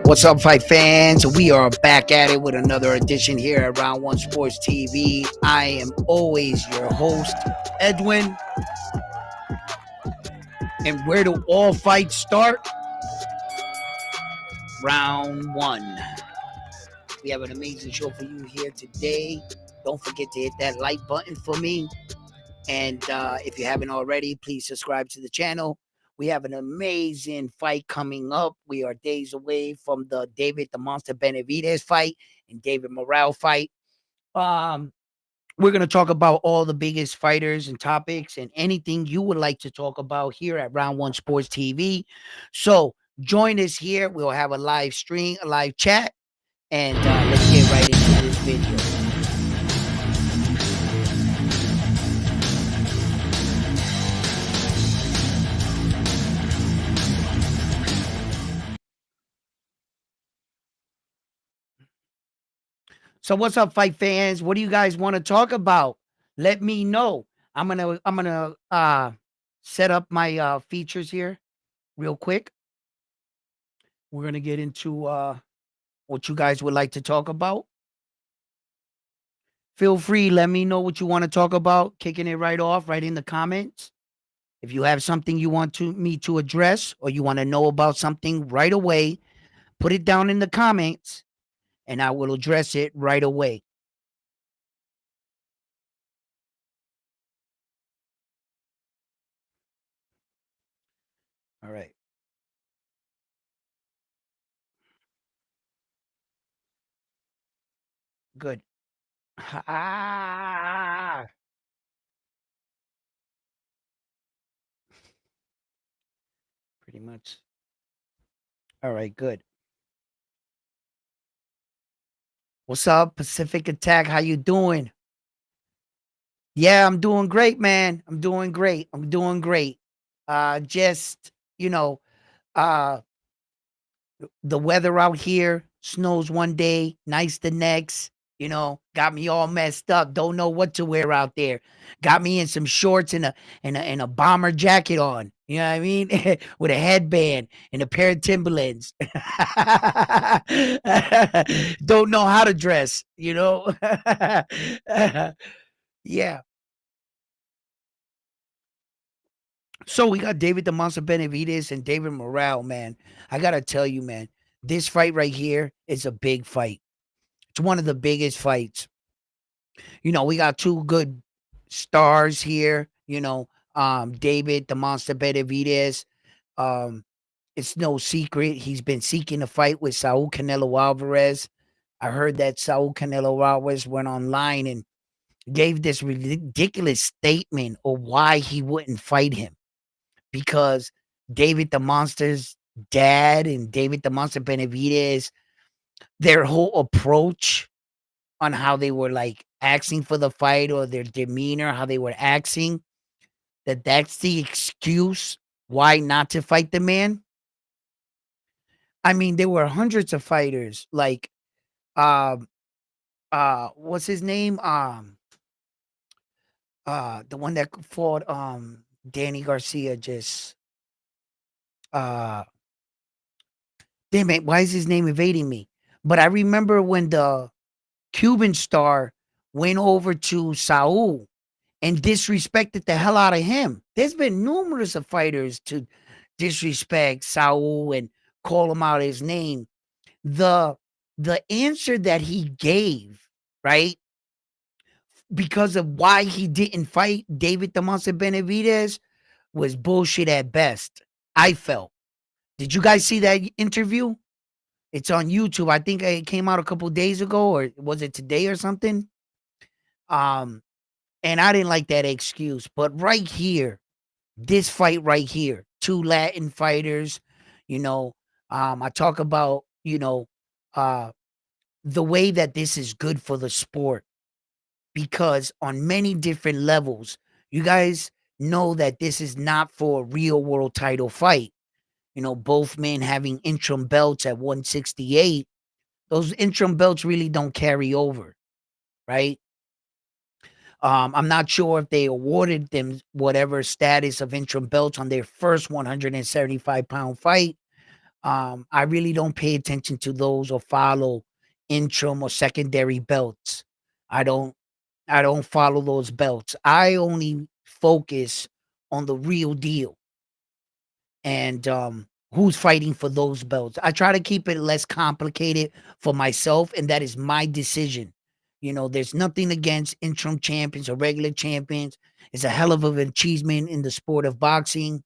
What's up, fight fans? We are back at it with another edition here at Round One Sports TV. I am always your host, Edwin. And where do all fights start? Round one. We have an amazing show for you here today. Don't forget to hit that like button for me. And if you haven't already, please subscribe to the channel. We have an amazing fight coming up. We are days away from the David the Monster Benevidez fight and David Morrell fight. We're going to talk about all the biggest fighters and topics and anything you would like to talk about here at Round One Sports TV. So join us here. We'll have a live stream, a live chat, and let's get right into this video. So what's up, fight fans? What do you guys want to talk about? Let me know. I'm gonna set up my features here real quick. We're gonna get into what you guys would like to talk about. Feel free, let me know what you want to talk about. Kicking it right off, right in the comments. If you have something you want me to address or you want to know about something right away, put it down in the comments and I will address it right away. All right. Good. Ah, pretty much. All right, good. What's up, Pacific Attack? How you doing? Yeah, I'm doing great, man. I'm doing great. I'm doing great. Just, you know, uh the weather out here snows one day, nice the next. Got me all messed up. Don't know what to wear out there. Got me in some shorts and a bomber jacket on. You know what I mean? With a headband and a pair of Timberlands. Don't know how to dress. Yeah. So we got David the Monster Benavidez and David Morrell, man. I gotta tell you, man, this fight right here is a big fight. It's one of the biggest fights. We got two good stars here. David the Monster Benavidez. Um, it's no secret he's been seeking a fight with Saul Canelo Alvarez. I heard that Saul Canelo Alvarez went online and gave this ridiculous statement of why he wouldn't fight him because David the Monster's dad and David the Monster Benavidez, their whole approach on how they were like asking for the fight or their demeanor, how they were acting, that's the excuse why not to fight the man. I mean, there were hundreds of fighters like um what's his name? The one that fought Danny Garcia just uh damn it, why is his name evading me? But I remember when the Cuban star went over to Saul and disrespected the hell out of him. There's been numerous of fighters to disrespect Saul and call him out his name. The the answer that he gave, right? Because of why he didn't fight David the Monster Benavidez was bullshit at best. I felt. Did you guys see that interview? It's on YouTube. I think it came out a couple days ago, or was it today or something? Um, and I didn't like that excuse. But right here, this fight right here, two Latin fighters, I talk about, uh, the way that this is good for the sport because on many different levels, you guys know that this is not for a real world title fight. Both men having interim belts at 168, those interim belts really don't carry over, right? I'm not sure if they awarded them whatever status of interim belts on their first 175-pound fight. I really don't pay attention to those or follow interim or secondary belts. I don't I don't follow those belts. I only focus on the real deal and who's fighting for those belts. I try to keep it less complicated for myself, and that is my decision. There's nothing against interim champions or regular champions. It's a hell of an achievement in the sport of boxing.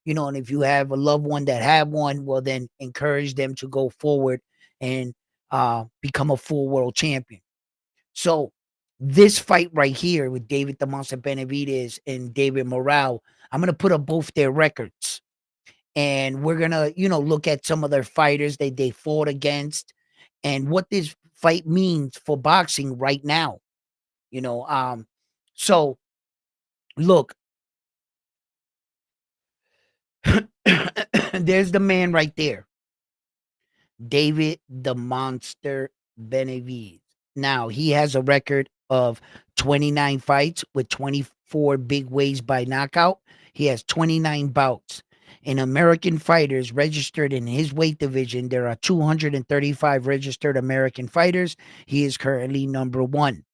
And if you have a loved one that have one, well, then encourage them to go forward and become a full world champion. So this fight right here with David the Monster Benavidez and David Morrell, I'm gonna put up both their records, and we're gonna look at some of their fighters they fought against and what this fight means for boxing right now. You know, so look, there's the man right there. David the Monster Benavidez. Now, he has a record of 29 fights with 24 big ways by knockout. He has 29 bouts. In American fighters registered in his weight division, there are 235 registered American fighters. He is currently number one.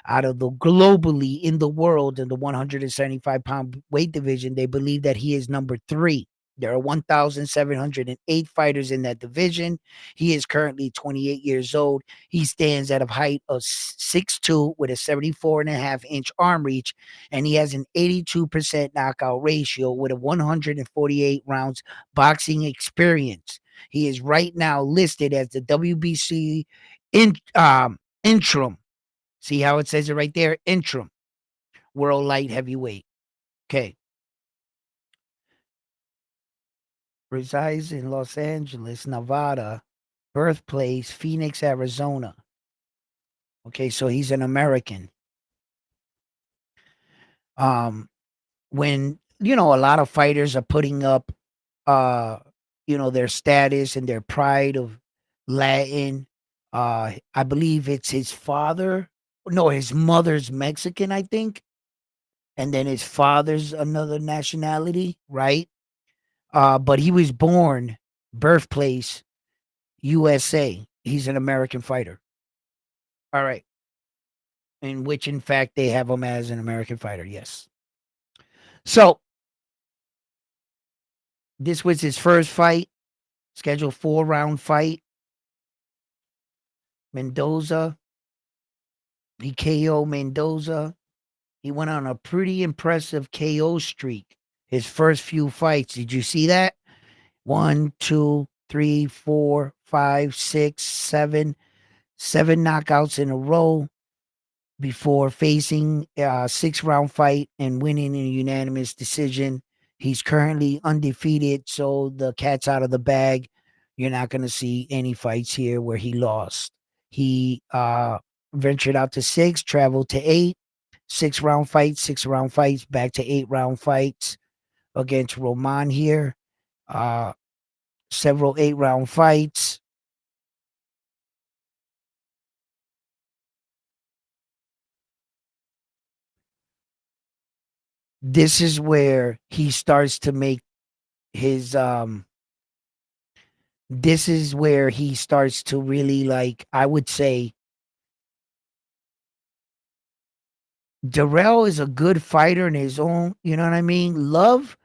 Out of the globally in the world in the 175-pound weight division, they believe that he is number three. There are 1,708 fighters in that division. He is currently 28 years old. He stands at a height of 6'2" with a 74.5-inch arm reach, and he has an 82% knockout ratio with a 148 rounds boxing experience. He is right now listed as the WBC interim. See how it says it right there? Interim world light heavyweight. Okay. Resides in Los Angeles, Nevada. Birthplace, Phoenix, Arizona. Okay, so he's an American. When a lot of fighters are putting up uh their status and their pride of Latin. I believe it's his father. No, his mother's Mexican, I think. And then his father's another nationality, right? But he was born, birthplace, USA. He's an American fighter. All right. In which, in fact, they have him as an American fighter. Yes. So this was his first fight, scheduled 4-round fight. Mendoza. He KO Mendoza. He went on a pretty impressive KO streak. His first few fights. Did you see that? 1, 2, 3, 4, 5, 6, 7. 7 knockouts in a row before facing a 6-round fight and winning in a unanimous decision. He's currently undefeated, so the cat's out of the bag. You're not going to see any fights here where he lost. He ventured out to 6, traveled to 8, 6-round fights, 6-round fights, back to 8-round fights against Roman here. Several 8-round fights. This is where he starts to make his this is where he starts to really, like, I would say Darrell is a good fighter in his own, you know what I mean? Love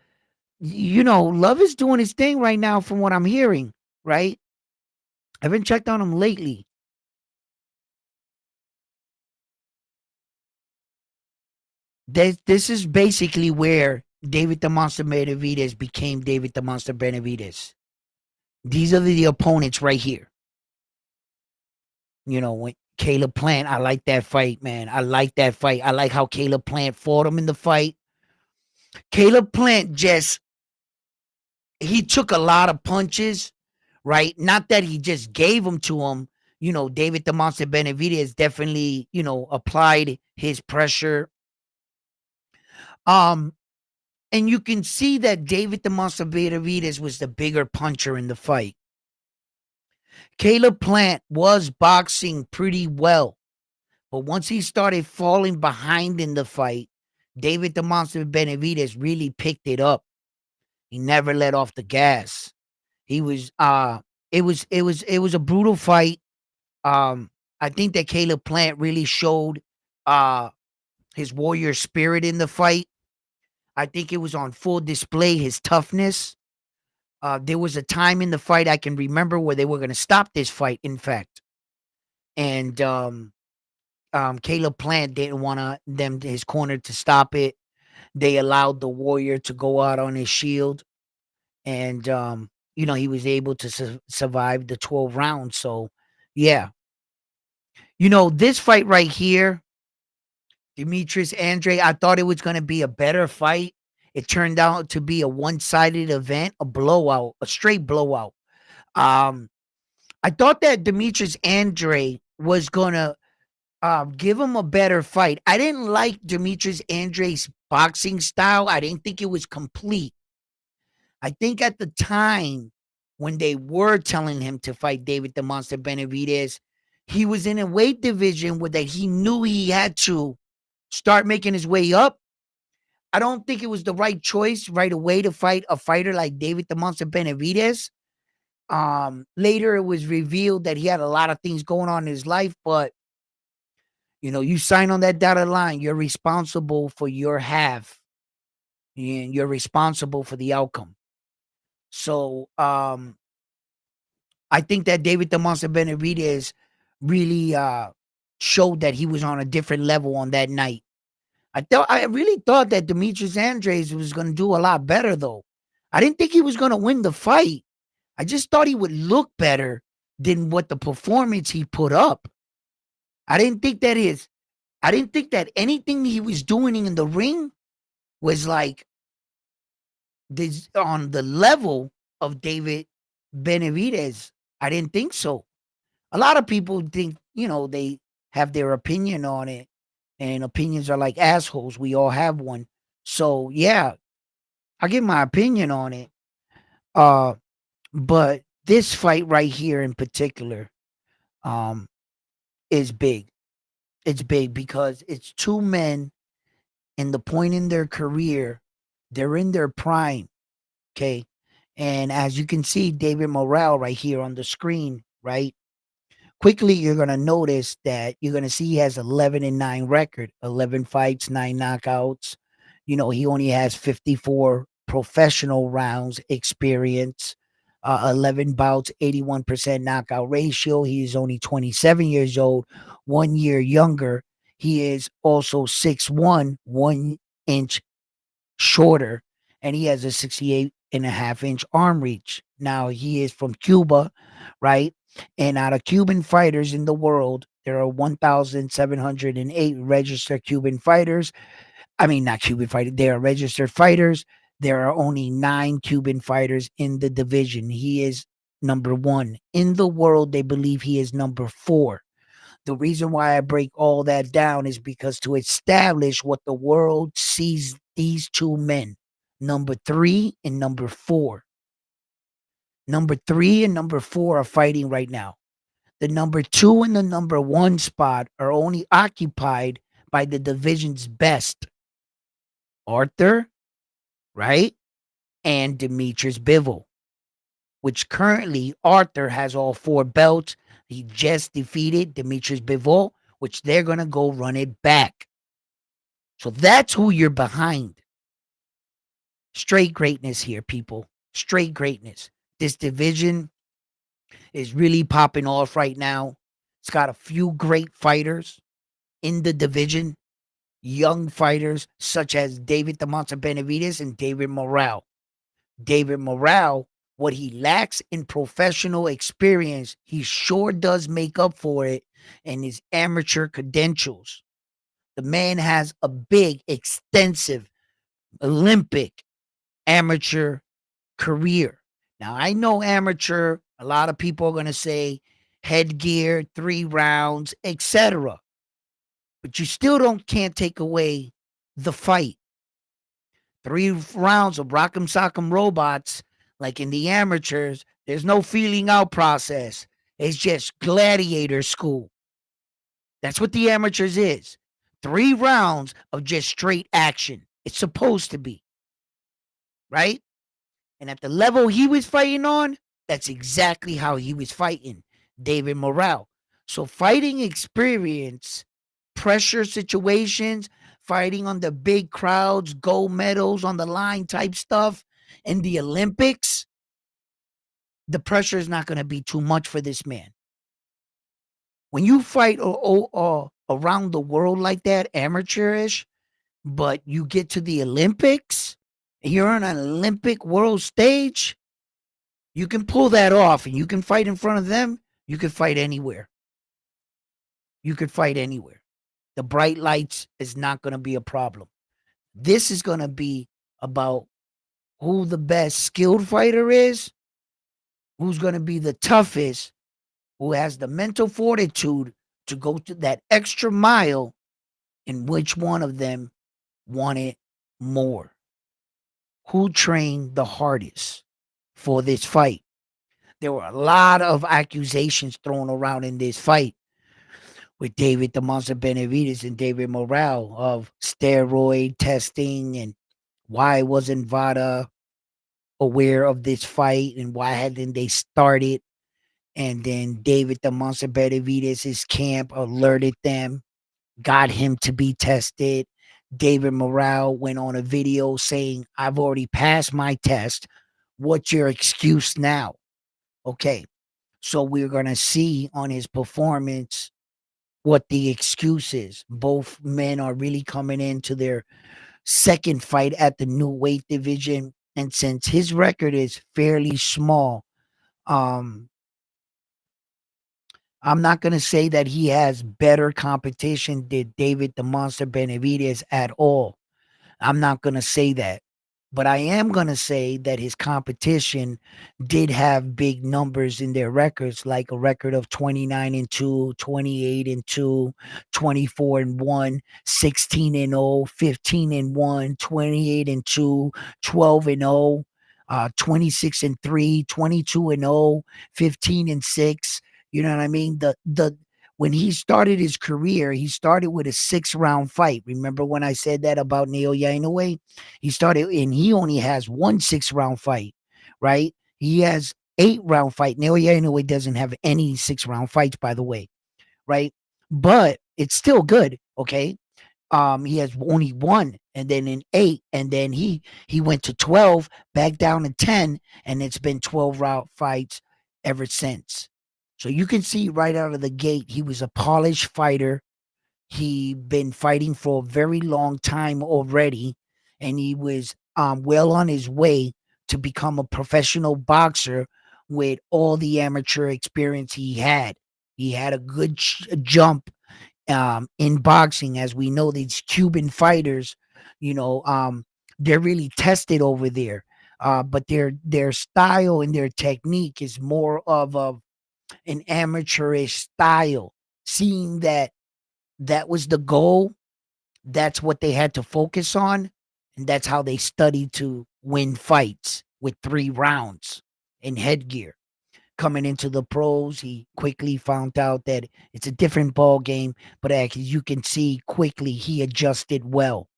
is doing his thing right now from what I'm hearing, right? I haven't checked on him lately. This is basically where David the Monster Benavidez became David the Monster Benavidez. These are the opponents right here. When Caleb Plant, I like that fight, man. I like that fight. I like how Caleb Plant fought him in the fight. Caleb Plant he took a lot of punches, right? Not that he just gave them to him. David the Monster Benavidez definitely, applied his pressure. Um, and you can see that David the Monster Benavidez was the bigger puncher in the fight. Caleb Plant was boxing pretty well, but once he started falling behind in the fight, David the Monster Benavidez really picked it up. He never let off the gas. He was it was a brutal fight. Um, I think that Caleb Plant really showed uh his warrior spirit in the fight. I think it was on full display, his toughness. There was a time in the fight I can remember where they were going to stop this fight, in fact. And Caleb Plant didn't want his corner to stop it. They allowed the warrior to go out on his shield. And, he was able to survive the 12 rounds. So, yeah. This fight right here, Demetrius Andre, I thought it was going to be a better fight. It turned out to be a one-sided event, a blowout, a straight blowout. Um, I thought that Demetrius Andre was gonna give him a better fight. I didn't like Demetrius Andre's boxing style. I didn't think it was complete. I think at the time when they were telling him to fight David the Monster Benavidez, he was in a weight division where that he knew he had to start making his way up. I don't think it was the right choice right away to fight a fighter like David the Monster Benavidez. Later it was revealed that he had a lot of things going on in his life, but you sign on that dotted line, you're responsible for your half, and you're responsible for the outcome. So, I think that David the Monster Benavidez really showed that he was on a different level on that night. I really thought that Demetrius Andres was going to do a lot better though. I didn't think he was going to win the fight. I just thought he would look better than what the performance he put up. I didn't think that is. I didn't think that anything he was doing in the ring was like this on the level of David Benavidez. I didn't think so. A lot of people think, they have their opinion on it, and opinions are like assholes. We all have one. So yeah, I give my opinion on it. Uh, but this fight right here in particular, um, is big. It's big because it's two men in the point in their career, they're in their prime. Okay. And as you can see, David Morrell right here on the screen, right? Quickly, you're going to notice that you're going to see he has 11-9 record, 11 fights, 9 knockouts. He only has 54 professional rounds experience, 11 bouts, 81% knockout ratio. He is only 27 years old, 1 year younger. He is also 6'1", 1 inch shorter, and he has a 68.5-inch arm reach. Now, he is from Cuba, right? And out of Cuban fighters in the world, there are 1,708 registered Cuban fighters. I mean, not Cuban fighters, they are registered fighters. There are only 9 Cuban fighters in the division. He is number 1. In the world, they believe he is number 4. The reason why I break all that down is because to establish what the world sees these two men, number 3 and number 4. Number 3 and number 4 are fighting right now. The number 2 and the number 1 spot are only occupied by the division's best, Arthur, right? And Demetrius Bivol, which currently Arthur has all 4 belts. He just defeated Demetrius Bivol, which they're going to go run it back. So that's who you're behind. Straight greatness here, people. Straight greatness. This division is really popping off right now. It's got a few great fighters in the division, young fighters such as David the Monster Benavidez and David Morrell. David Morrell, what he lacks in professional experience, he sure does make up for it in his amateur credentials. The man has a big, extensive Olympic amateur career. Now, I know amateur, a lot of people are going to say headgear, 3 rounds, etc. But you still can't take away the fight. 3 rounds of rock'em sock'em robots, like in the amateurs, there's no feeling out process. It's just gladiator school. That's what the amateurs is. 3 rounds of just straight action. It's supposed to be. Right? And at the level he was fighting on, That's exactly how he was fighting David Morrell. So fighting experience, pressure situations, fighting on the big crowds, gold medals on the line type stuff in the Olympics, the pressure is not going to be too much for this man. When you fight around the world like that, amateurish, but you get to the Olympics, you're on an Olympic world stage, you can pull that off and you can fight in front of them. You could fight anywhere. You could fight anywhere. The bright lights is not going to be a problem. This is going to be about who the best skilled fighter is, who's going to be the toughest, who has the mental fortitude to go to that extra mile, and which one of them wanted more. Who trained the hardest for this fight? There were a lot of accusations thrown around in this fight with David the Monster Benavidez and David Morrell of steroid testing and why wasn't Vada aware of this fight and why hadn't they started? And then David the Monster Benavidez's camp alerted them, got him to be tested. David Morrell went on a video saying, I've already passed my test. What's your excuse now? Okay, so we're going to see on his performance what the excuse is. Both men are really coming into their second fight at the new weight division. And since his record is fairly small, um, I'm not going to say that he has better competition than David the Monster Benavidez at all. I'm not going to say that. But I am going to say that his competition did have big numbers in their records, like a record of 29-2, 28-2, 24-1, 16-0, 15-1, 28-2, 12-0, 26-3, 22-0, 15-6. You know what I mean? The when he started his career, he started with a 6-round fight. Remember when I said that about Naoya Inoue? He started and he only has one 6-round fight, right? He has 8-round fight. Naoya Inoue doesn't have any 6-round fights, by the way, right? But it's still good, okay? He has only one, and then in 8, and then he went to 12, back down to 10, and it's been 12-round fights ever since. So you can see right out of the gate, he was a polished fighter. He been fighting for a very long time already, and he was well on his way to become a professional boxer with all the amateur experience he had. He had a good jump in boxing. As we know, these Cuban fighters, you know, they're really tested over there. But their style and their technique is more of an amateurish style. Seeing that that was the goal, that's what they had to focus on, and that's how they studied to win fights with 3 rounds in headgear. Coming into the pros, he quickly found out that it's a different ball game, but as you can see quickly, he adjusted well.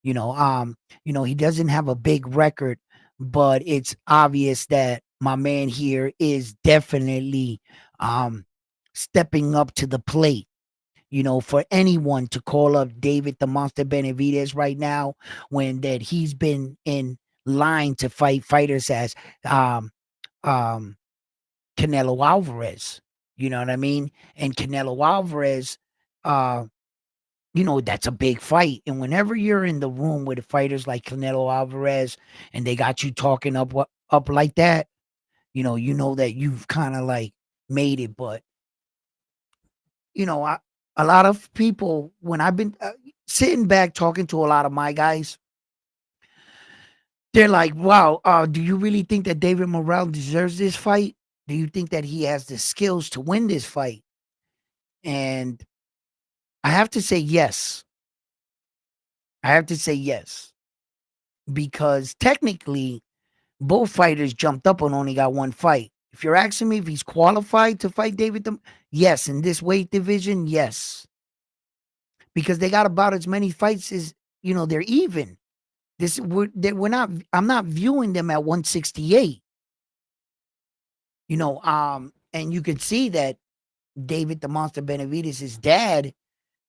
He doesn't have a big record, but it's obvious that my man here is definitely um stepping up to the plate. For anyone to call up David the Monster Benavidez right now, when that he's been in line to fight fighters as um um Canelo Alvarez. You know what I mean? And Canelo Alvarez, uh, that's a big fight. And whenever you're in the room with fighters like Canelo Alvarez and they got you talking up like that, you know that you've kind of like made it. But a lot of people, when I've been sitting back talking to a lot of my guys, they're like, "Wow, do you really think that David Morrell deserves this fight? Do you think that he has the skills to win this fight?" And I have to say yes. I have to say yes because technically both fighters jumped up and only got one fight. If you're asking me if he's qualified to fight yes, in this weight division, yes, because they got about as many fights as they're even. We're not. I'm not viewing them at 168. And you could see that David the Monster Benavidez' dad,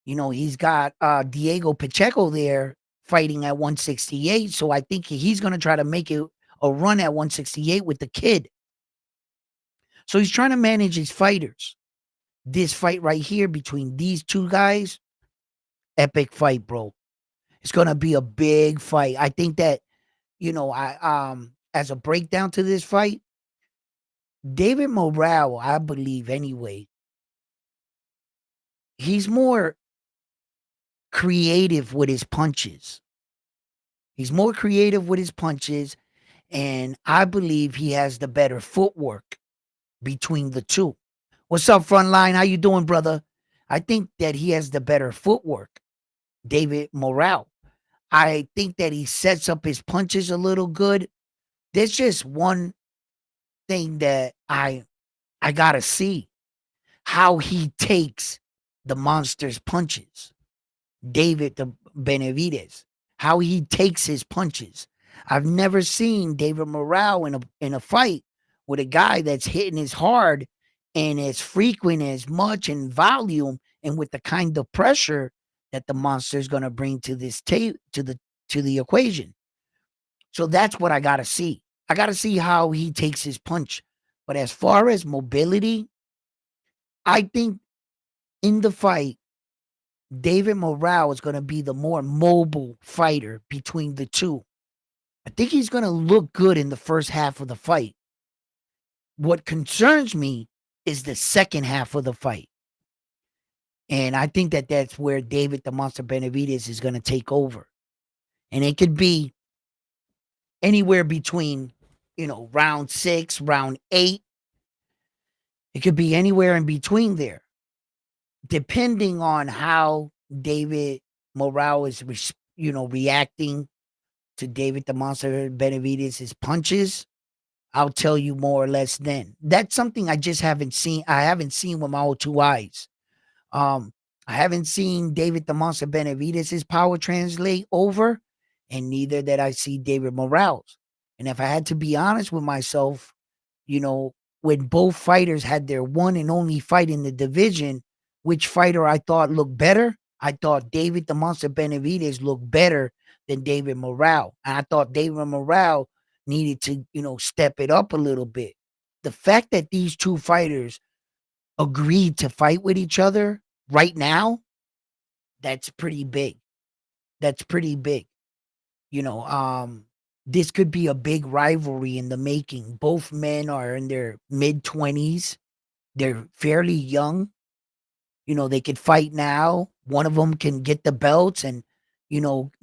he's got Diego Pacheco there fighting at 168. So I think he's going to try to make it a run at 168 with the kid. So he's trying to manage his fighters. This fight right here between these two guys, epic fight, bro. It's going to be a big fight. I think that, I as a breakdown to this fight, David Morrell, I believe anyway, he's more creative with his punches. He's more creative with his punches, and I believe he has the better footwork between the two. What's up, Frontline? How you doing, brother? I think that he has the better footwork, David Morrell. I think that he sets up his punches a little good. There's just one thing that I gotta see how he takes the monster's punches. David the Benevides, how he takes his punches. I've never seen David Morrell in a fight with a guy that's hitting as hard and as frequent as much in volume and with the kind of pressure that the monster is going to bring to this to the equation. So that's what I got to see. I got to see how he takes his punch. But as far as mobility, I think in the fight David Morrell is going to be the more mobile fighter between the two. I think he's going to look good in the first half of the fight. What concerns me is the second half of the fight. And I think that that's where David the Monster Benavidez is going to take over. And it could be anywhere between, round 6, round 8. It could be anywhere in between there, depending on how David Morrell is, reacting to David the Monster Benavidez' punches. I'll tell you more or less then. That's something I just haven't seen. I haven't seen with my own two eyes. Um, I haven't seen David the Monster Benavidez' power translate over, and neither did I see David Morrell's. And if I had to be honest with myself, you know, when both fighters had their one and only fight in the division, which fighter I thought looked better? I thought David the Monster Benavidez looked better than David Morrell. And I thought David Morrell needed to, step it up a little bit. The fact that these two fighters agreed to fight with each other right now, that's pretty big. That's pretty big. You know, this could be a big rivalry in the making. Both men are in their mid 20s. They're fairly young. They could fight now. One of them can get the belts and,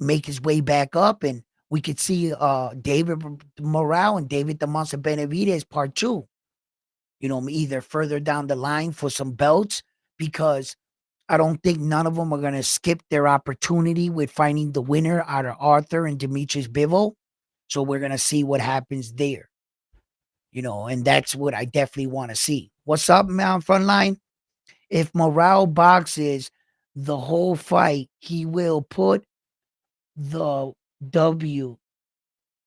make his way back up. And we could see David Morrell and David the Monster Benavidez part two, either further down the line for some belts, because I don't think none of them are going to skip their opportunity with finding the winner out of Arthur and Demetrius Bivol. So we're going to see what happens there, and that's what I definitely want to see. What's up, man? Frontline? If Morrell boxes the whole fight, he will put the W.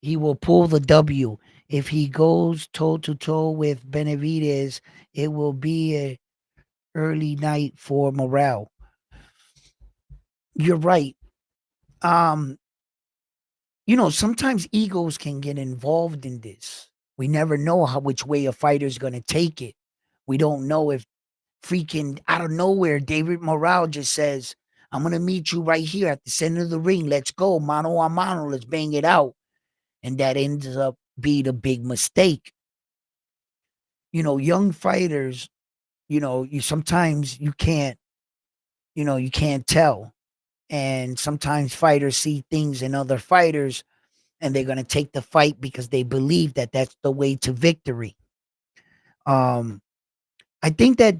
He will pull the W. If he goes toe to toe with Benavidez, it will be a early night for Morrell. You're right. Um, sometimes egos can get involved in this. We never know which way a fighter's going to take it. We don't know if freaking out of nowhere David Morrell just says, I'm going to meet you right here at the center of the ring. Let's go, mano a mano. Let's bang it out. And that ends up being a big mistake. Young fighters, sometimes you can't tell. And sometimes fighters see things in other fighters and they're going to take the fight because they believe that that's the way to victory. I think that,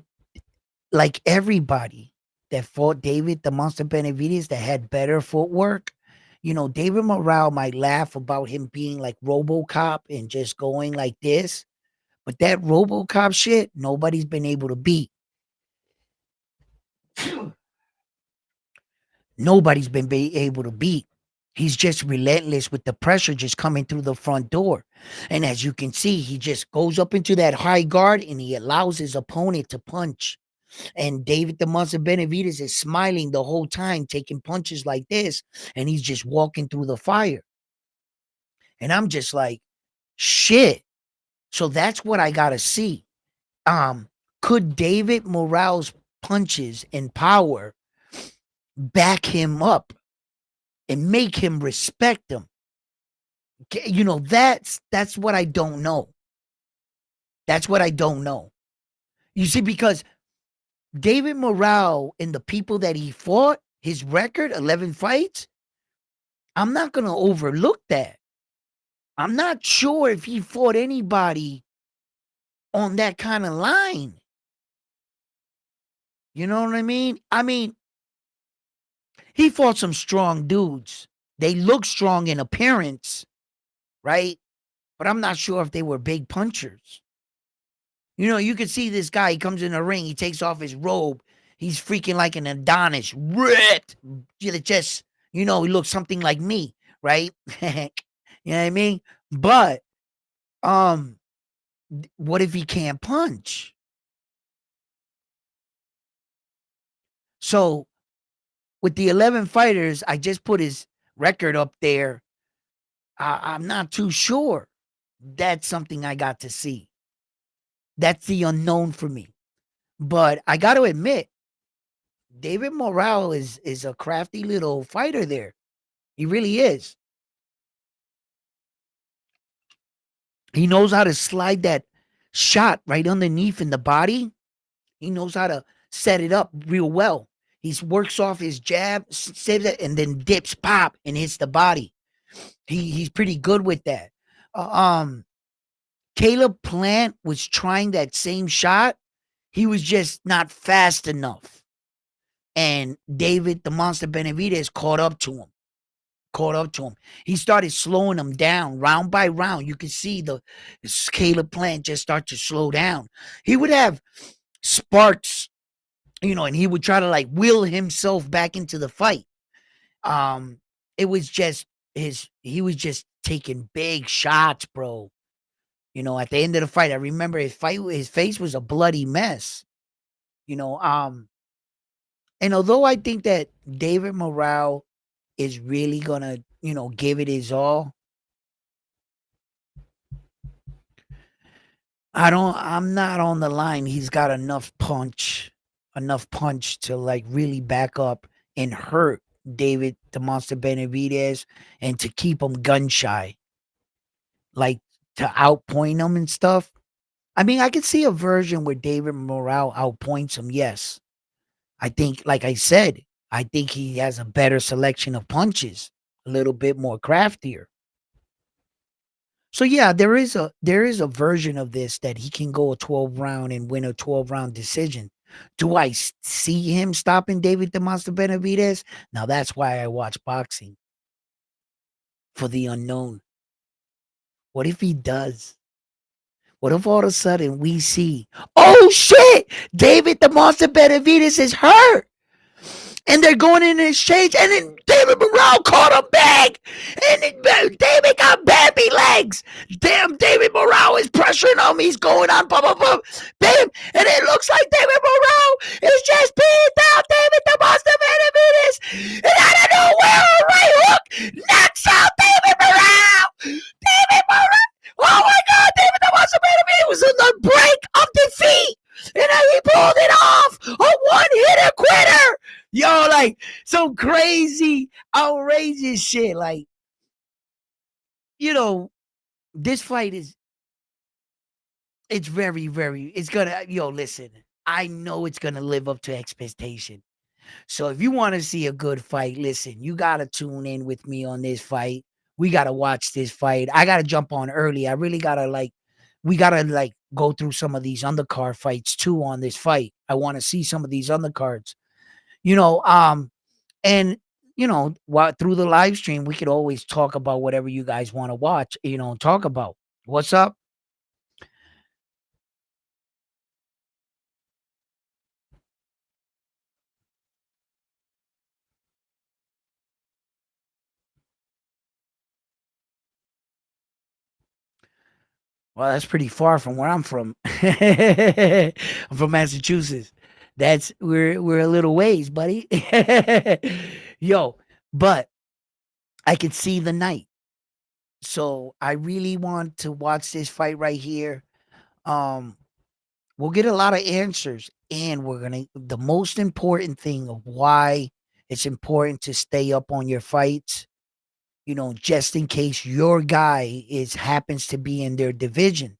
like everybody that fought David the Monster Benavidez that had better footwork, David Morrell might laugh about him being like RoboCop and just going like this, but that RoboCop shit, nobody's been able to beat. Nobody's been able to beat. He's just relentless with the pressure just coming through the front door. And as you can see, he just goes up into that high guard and he allows his opponent to punch. And David the Monster Benavidez is smiling the whole time, taking punches like this, and he's just walking through the fire. And I'm just like, shit. So that's what I gotta see. Um, could David Morrell's punches and power back him up and make him respect him? You know, that's what I don't know. That's what I don't know. You see, because David Morrell and the people that he fought, his record, 11 fights, I'm not gonna overlook that. I'm not sure if he fought anybody on that kind of line. You know what I mean? I mean, he fought some strong dudes. They look strong in appearance, right? But I'm not sure if they were big punchers. You know, you can see this guy, he comes in the ring, he takes off his robe, he's freaking like an Adonis, ripped. Just, you know, he looks something like me, right? You know what I mean? But um, what if he can't punch? So with the 11 fighters, I just put his record up there. I'm not too sure. That's something I got to see. That's the unknown for me. But I got to admit, David Morrell is a crafty little fighter there. He really is. He knows how to slide that shot right underneath in the body. He knows how to set it up real well. He works off his jab, saves it, and then dips, pop, and hits the body. He's pretty good with that. Uh, um, Caleb Plant was trying that same shot. He was just not fast enough. And David, the Monster Benavidez, caught up to him. Caught up to him. He started slowing him down round by round. You could see the Caleb Plant just start to slow down. He would have sparks, you know, and he would try to like will himself back into the fight. Um, it was just he was just taking big shots, bro. You know, at the end of the fight, I remember his face was a bloody mess. You know, and although I think that David Morrell is really gonna, you know, give it his all, I'm not on the line. He's got enough punch to like really back up and hurt David the Monster Benavidez and to keep him gun shy, like to outpoint him and stuff. I mean, I could see a version where David Morrell outpoints him. Yes, I think, like I said, I think he has a better selection of punches, a little bit more craftier. So yeah, there is a version of this that he can go a 12 round and win a 12 round decision. Do I see him stopping David the Monster Benavidez? Now that's why I watch boxing, for the unknown. What if he does? What if all of a sudden we see, oh shit, David the Monster Benavidez is hurt? And they're going in an exchange, and then David Morrell caught him back, and then David got baby legs. Damn, David Morrell is pressuring him. He's going on, blah, blah, blah. Bam, and it looks like David Morrell is just beating down David the Monster Benavidez. And out of nowhere, a right hook knocks out David Morrell. David Morrell. Oh my God, David the Monster Benavidez was on the brink of defeat. And then he pulled it off. A one-hitter quitter. Yo, like some crazy, outrageous shit. Like, you know, this fight it's very, very, it's gonna, yo, listen, I know it's gonna live up to expectation. So if you want to see a good fight, listen, you gotta tune in with me on this fight. We gotta watch this fight. I gotta jump on early. I really gotta like, we gotta like go through some of these undercard fights too on this fight. I want to see some of these undercards. You know, and you know, what through the live stream, we could always talk about whatever you guys want to watch, you know, talk about. What's up? Well, that's pretty far from where I'm from. I'm from Massachusetts. That's we're a little ways, buddy. Yo, but I could see the night. So I really want to watch this fight right here. Um, we'll get a lot of answers, and we're gonna the most important thing of why it's important to stay up on your fights, just in case your guy is happens to be in their division.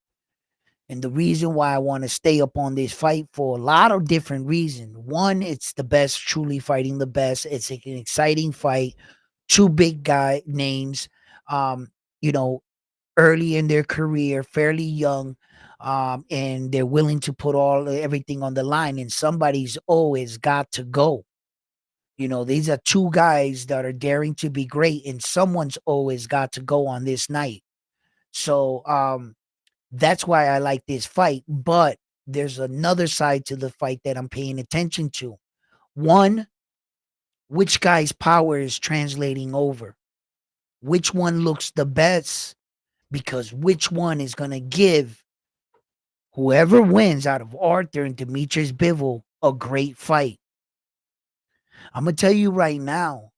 And the reason why I want to stay up on this fight for a lot of different reasons. One, it's the best, truly fighting the best. It's an exciting fight. Two big guy names, um, you know, early in their career, fairly young, and they're willing to put everything on the line. And somebody's always got to go. These are two guys that are daring to be great, and someone's always got to go on this night. So that's why I like this fight. But there's another side to the fight that I'm paying attention to. One, which guy's power is translating over? Which one looks the best? Because which one is going to give whoever wins out of Arthur and Demetrius Bivol a great fight? I'm going to tell you right now,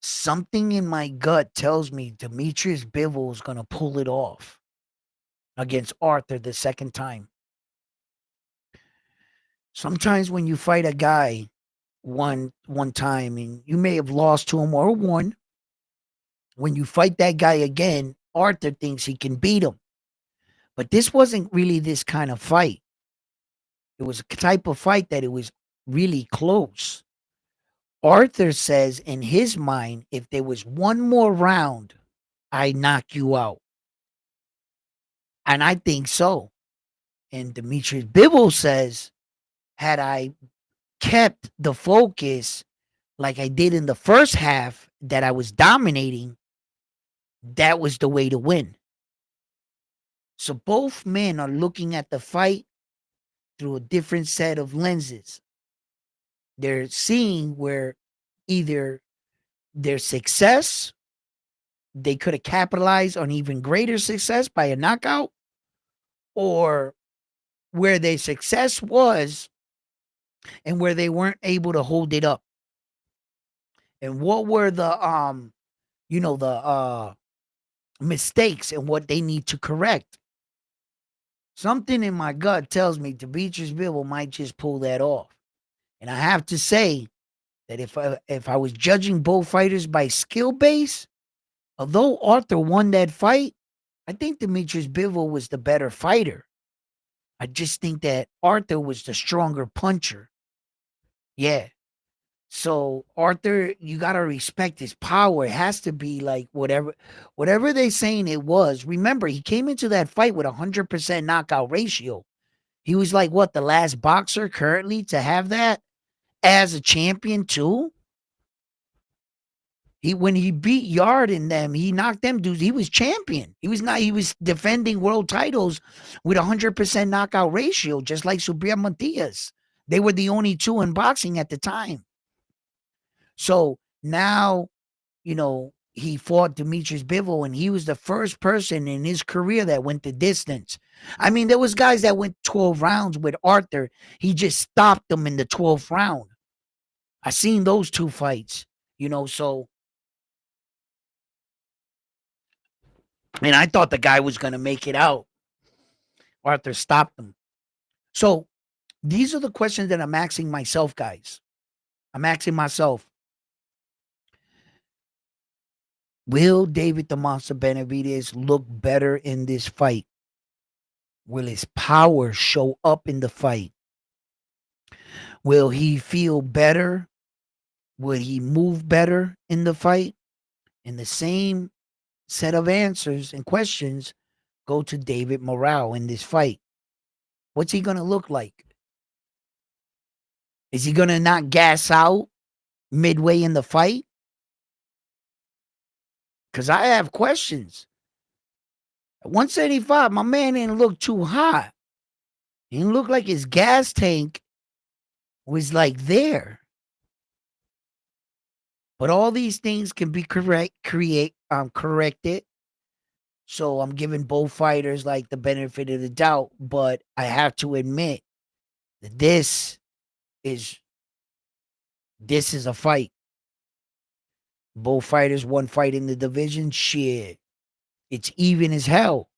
something in my gut tells me Demetrius Bivol is going to pull it off against Arthur the second time. Sometimes when you fight a guy one time and you may have lost to him or won, when you fight that guy again, Arthur thinks he can beat him. But this wasn't really this kind of fight. It was a type of fight that it was really close. Arthur says in his mind, if there was one more round, I knock you out. And I think so. And Demetrius Bivol says, had I kept the focus like I did in the first half that I was dominating, that was the way to win. So both men are looking at the fight through a different set of lenses. They're seeing where either their success, they could have capitalized on even greater success by a knockout, or where their success was and where they weren't able to hold it up. And what were the mistakes and what they need to correct. Something in my gut tells me Demetrius Bivol might just pull that off. And I have to say that if I was judging both fighters by skill base, although Arthur won that fight, I think Demetrius Bivol was the better fighter. I just think that Arthur was the stronger puncher. Yeah. So Arthur, you gotta respect his power. It has to be like whatever they saying it was. Remember, he came into that fight with 100% knockout ratio. He was like what, the last boxer currently to have that as a champion too. When he beat Yard and them, he knocked them dudes. He was champion. He was defending world titles with 100% knockout ratio, just like Subriel Matias. They were the only two in boxing at the time. So now, he fought Demetrius Bivol, and he was the first person in his career that went the distance. I mean, there was guys that went 12 rounds with Arthur. He just stopped them in the 12th round. I seen those two fights, so and I thought the guy was going to make it out. Arthur stopped him. So these are the questions that I'm asking myself, guys. I'm asking myself, will David the Monster Benavidez look better in this fight? Will his power show up in the fight? Will he feel better? Will he move better in the fight? And the same set of answers and questions go to David Morrell in this fight. What's he going to look like? Is he going to not gas out midway in the fight? Because I have questions. At 175, my man didn't look too hot. He didn't look like his gas tank was like there. But all these things can be corrected. So I'm giving both fighters like the benefit of the doubt, but I have to admit that is this is a fight. Both fighters, one fight in the division. Shit, it's even as hell.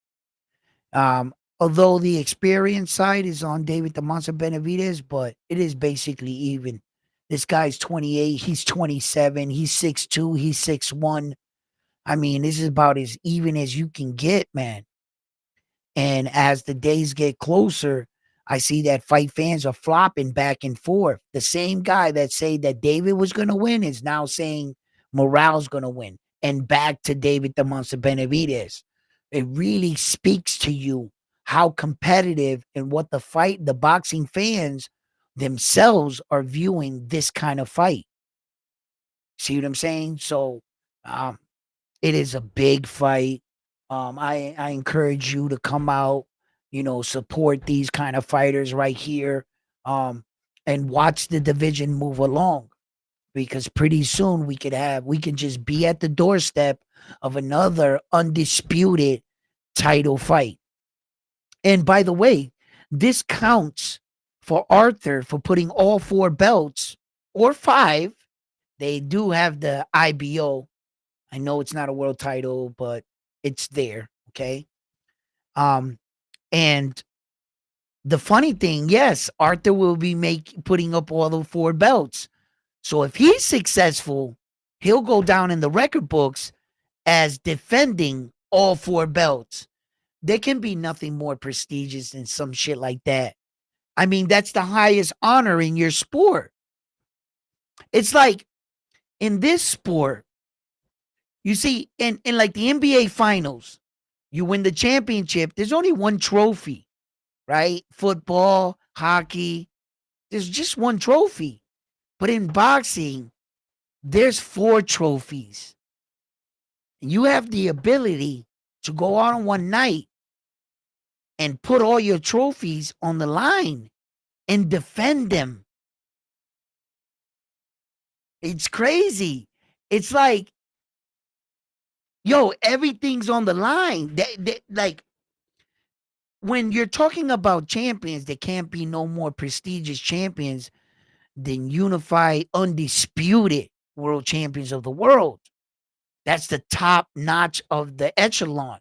Um, Although the experience side is on David the Monster Benavidez, but it is basically even. This guy's 28, he's 27, he's 6'2, he's 6'1. I mean, this is about as even as you can get, man. And as the days get closer, I see that fight fans are flopping back and forth. The same guy that said that David was going to win is now saying Morrell's going to win. And back to David the Monster Benavidez. It really speaks to you how competitive and what the boxing fans themselves are viewing this kind of fight. See what I'm saying? So um, it is a big fight. I encourage you to come out, support these kind of fighters right here, um, and watch the division move along because pretty soon we can just be at the doorstep of another undisputed title fight. And by the way, this counts for Arthur for putting all four belts or five. They do have the IBO. I know it's not a world title, but it's there. Okay. Um, and the funny thing, yes, Arthur will be putting up all the four belts. So if he's successful, he'll go down in the record books as defending all four belts. There can be nothing more prestigious than some shit like that. I mean, that's the highest honor in your sport. It's like in this sport, you see, in like the NBA finals, you win the championship, there's only one trophy, right? Football, hockey, there's just one trophy. But in boxing, there's four trophies. You have the ability to go out on one night and put all your trophies on the line and defend them. It's crazy. It's like, yo, everything's on the line. Like, when you're talking about champions, there can't be no more prestigious champions than unified, undisputed world champions of the world. That's the top notch of the echelon.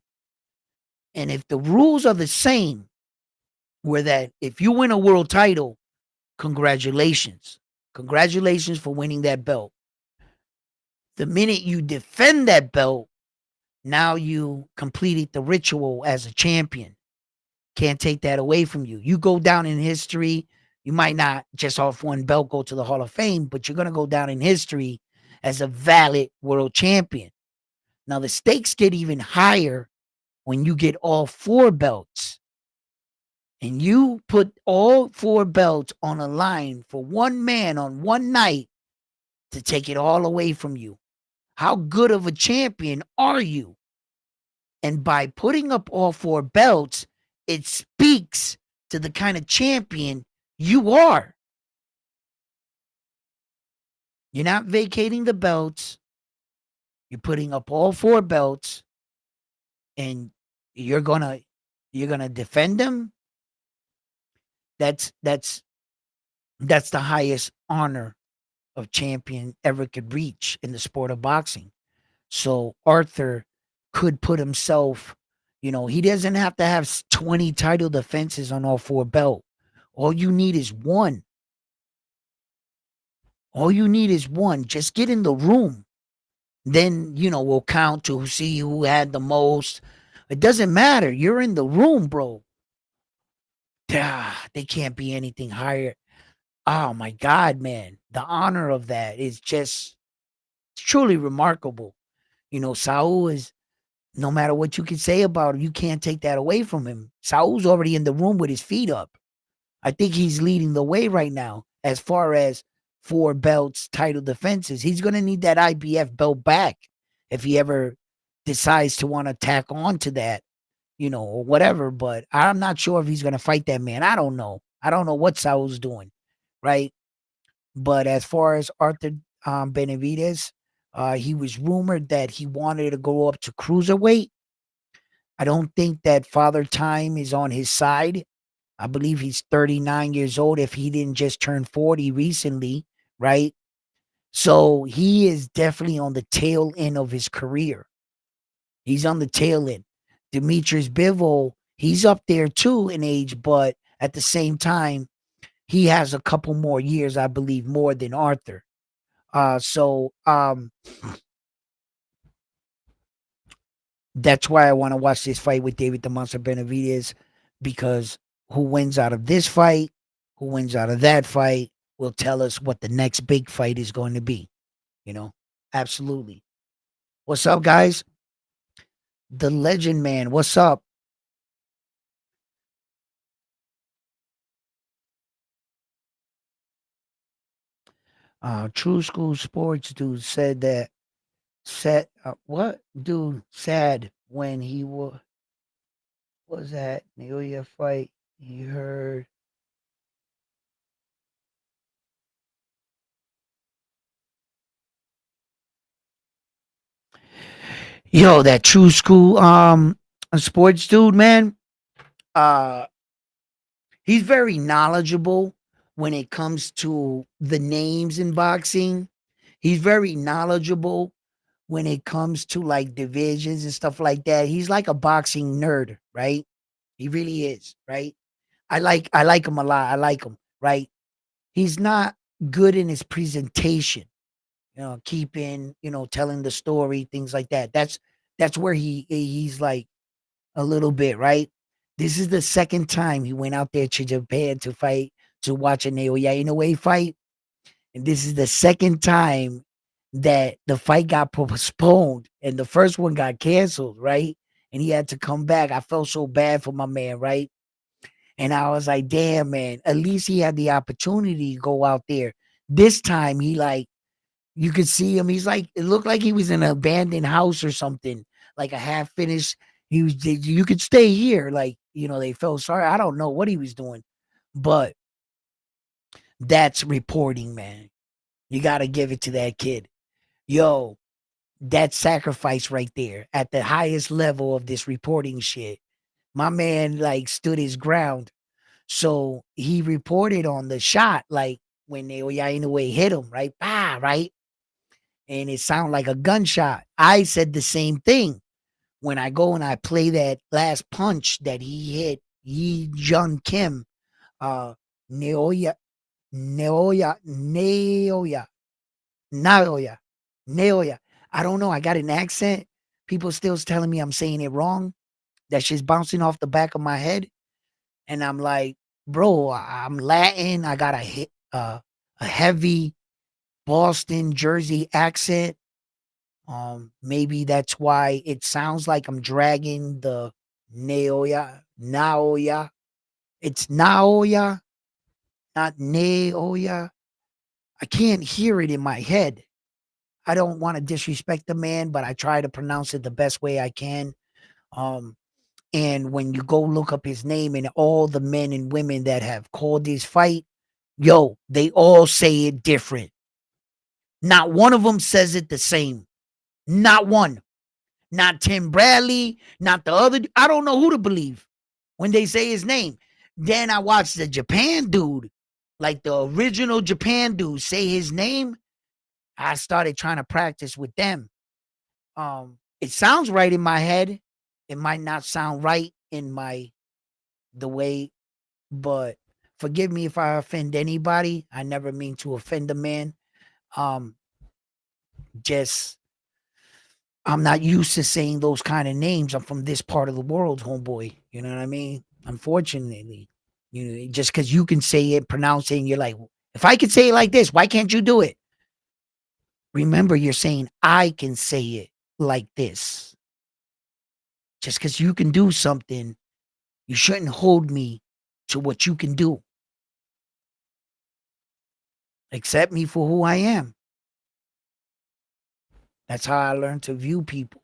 And if the rules are the same, where that if you win a world title, congratulations. Congratulations for winning that belt. The minute you defend that belt, now you completed the ritual as a champion. Can't take that away from you. You go down in history. You might not just off one belt go to the Hall of Fame, but you're going to go down in history as a valid world champion. Now, the stakes get even higher when you get all four belts and you put all four belts on a line for one man on one night to take it all away from you. How good of a champion are you? And by putting up all four belts, it speaks to the kind of champion you are. You're not vacating the belts. You're putting up all four belts and you're gonna defend them. That's that's the highest honor of champion ever could reach in the sport of boxing. So Arthur could put himself, he doesn't have to have 20 title defenses on all four belt. All you need is one. All you need is one. Just get in the room. Then, we'll count to see who had the most. It doesn't matter. You're in the room, bro. They can't be anything higher. Oh my God, man. The honor of that is just truly remarkable. Saul is, no matter what you can say about him, you can't take that away from him. Saul's already in the room with his feet up. I think he's leading the way right now as far as four belts, title defenses. He's going to need that IBF belt back if he ever decides to want to tack on to that, or whatever. But I'm not sure if he's going to fight that man. I don't know. I don't know what Saul's doing, right? But as far as Arthur Benavidez, he was rumored that he wanted to go up to cruiserweight. I don't think that Father Time is on his side. I believe he's 39 years old if he didn't just turn 40 recently, right? So he is definitely on the tail end of his career. He's on the tail end. Demetrius Bivol, he's up there too in age, but at the same time, he has a couple more years, I believe, more than Arthur. So that's why I want to watch this fight with David the Monster Benavidez, because who wins out of this fight, who wins out of that fight, will tell us what the next big fight is going to be. You know, absolutely. What's up, guys? The Legend Man. What's up? True School Sports dude said that what dude said when he was at Naoya fight. He heard yo that True School sports dude, man. Uh, he's very knowledgeable when it comes to the names in boxing. He's very knowledgeable when it comes to like divisions and stuff like that. He's like a boxing nerd, right? He really is, right? I like him a lot. I like him, right? He's not good in his presentation, keeping, telling the story, things like that. That's where he's like a little bit, right? This is the second time he went out there to Japan to fight, to watch a Naoya Inoue fight. And this is the second time that the fight got postponed and the first one got canceled, right? And he had to come back. I felt so bad for my man, right? And I was like, damn, man, at least he had the opportunity to go out there. This time he like you could see him. He's like, it looked like he was in an abandoned house or something, like a half finished. You could stay here. Like, they felt sorry. I don't know what he was doing, but that's reporting, man. You got to give it to that kid. Yo, that sacrifice right there at the highest level of this reporting shit. My man, like, stood his ground. So he reported on the shot, like, when they in a way hit him, right? Bah, right? And it sounded like a gunshot. I said the same thing when I go and I play that last punch that he hit Yi Jun Kim, uh, Neoya, Neoya, Naoya, Naoya. I don't know. I got an accent. People still telling me I'm saying it wrong. That shit's bouncing off the back of my head, and I'm like, bro, I'm Latin. I got a heavy Boston Jersey accent. Maybe that's why it sounds like I'm dragging the Naoya. It's Naoya, not Naoya. I can't hear it in my head. I don't want to disrespect the man, but I try to pronounce it the best way I can. Um, and when you go look up his name and all the men and women that have called this fight, yo, they all say it different. Not one of them says it the same. Not one. Not Tim Bradley, not the other. I don't know who to believe when they say his name. Then I watched the Japan dude, like the original Japan dude, say his name. I started trying to practice with them. It sounds right in my head. It might not sound right in the way, but forgive me if I offend anybody. I never mean to offend a man. Um, just I'm not used to saying those kind of names. I'm from this part of the world, homeboy. You know what I mean? Unfortunately, just because you can say it, pronounce it, and you're like, if I could say it like this, why can't you do it? Remember, you're saying I can say it like this. Just because you can do something, you shouldn't hold me to what you can do. Accept me for who I am. That's how I learned to view people.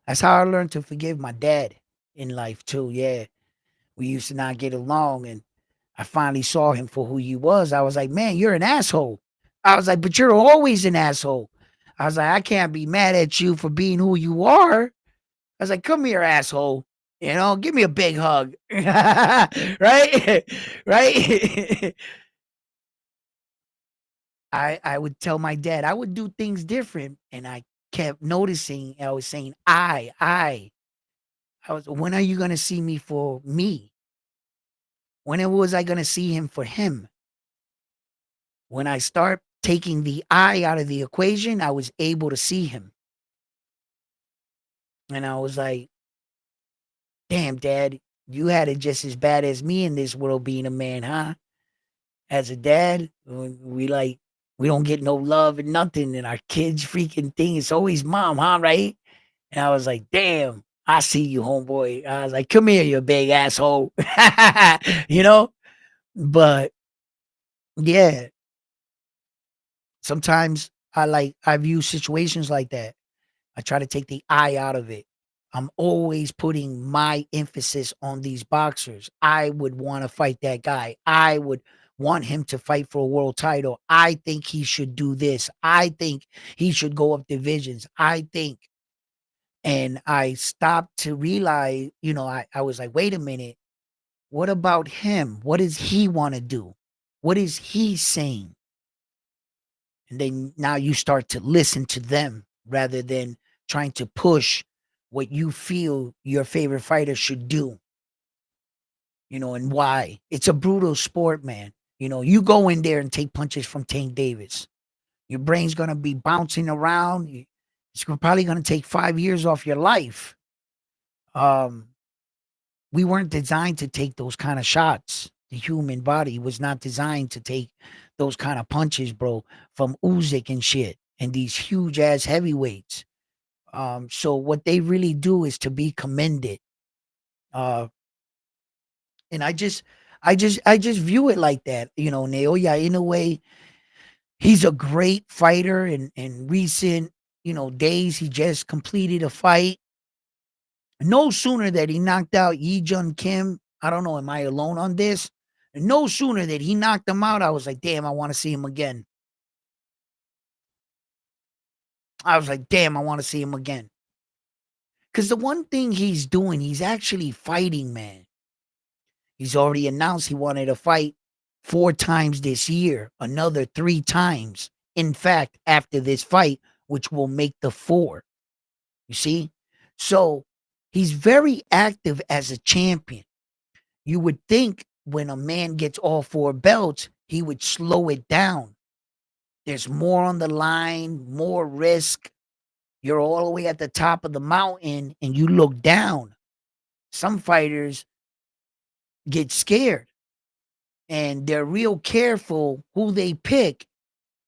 That's how I learned to forgive my dad in life too. Yeah, we used to not get along, and I finally saw him for who he was. I was like, man, you're an asshole. I was like, but you're always an asshole. I was like, I can't be mad at you for being who you are. I was like, come here, asshole. Give me a big hug. Right? Right? I would tell my dad I would do things different, and I kept noticing. I was saying, I was. When are you gonna see me for me? When was I gonna see him for him? When I start taking the I out of the equation, I was able to see him, and I was like, "Damn, Dad, you had it just as bad as me in this world being a man, huh?" As a dad, we don't get no love and nothing, and our kids freaking thing is always mom, huh? Right? And I was like, damn, I see you, homeboy. I was like, come here, you big asshole. you know? But yeah, sometimes I view situations like that. I try to take the I out of it. I'm always putting my emphasis on these boxers. I would want to fight that guy. I would want him to fight for a world title. I think he should do this. I think he should go up divisions. I think. And I stopped to realize, I was like, wait a minute. What about him? What does he want to do? What is he saying? And then now you start to listen to them rather than trying to push what you feel your favorite fighter should do, and why. It's a brutal sport, man. You go in there and take punches from Tank Davis. Your brain's going to be bouncing around. It's probably going to take 5 years off your life. Um, we weren't designed to take those kind of shots. The human body was not designed to take those kind of punches, bro, from Usyk and shit, and these huge ass heavyweights. So what they really do is to be commended. Uh, and I just view it like that. Naoya Inoue, he's a great fighter. In recent, days, he just completed a fight. No sooner that he knocked out Yi Jun Kim, I don't know, am I alone on this? No sooner that he knocked him out, I was like, damn, I want to see him again. I was like, damn, I want to see him again. Because the one thing he's doing, he's actually fighting, man. He's already announced he wanted to fight 4 times this year, another 3 times. In fact, after this fight, which will make the 4. You see? So he's very active as a champion. You would think when a man gets all 4 belts, he would slow it down. There's more on the line, more risk. You're all the way at the top of the mountain and you look down. Some fighters get scared and they're real careful who they pick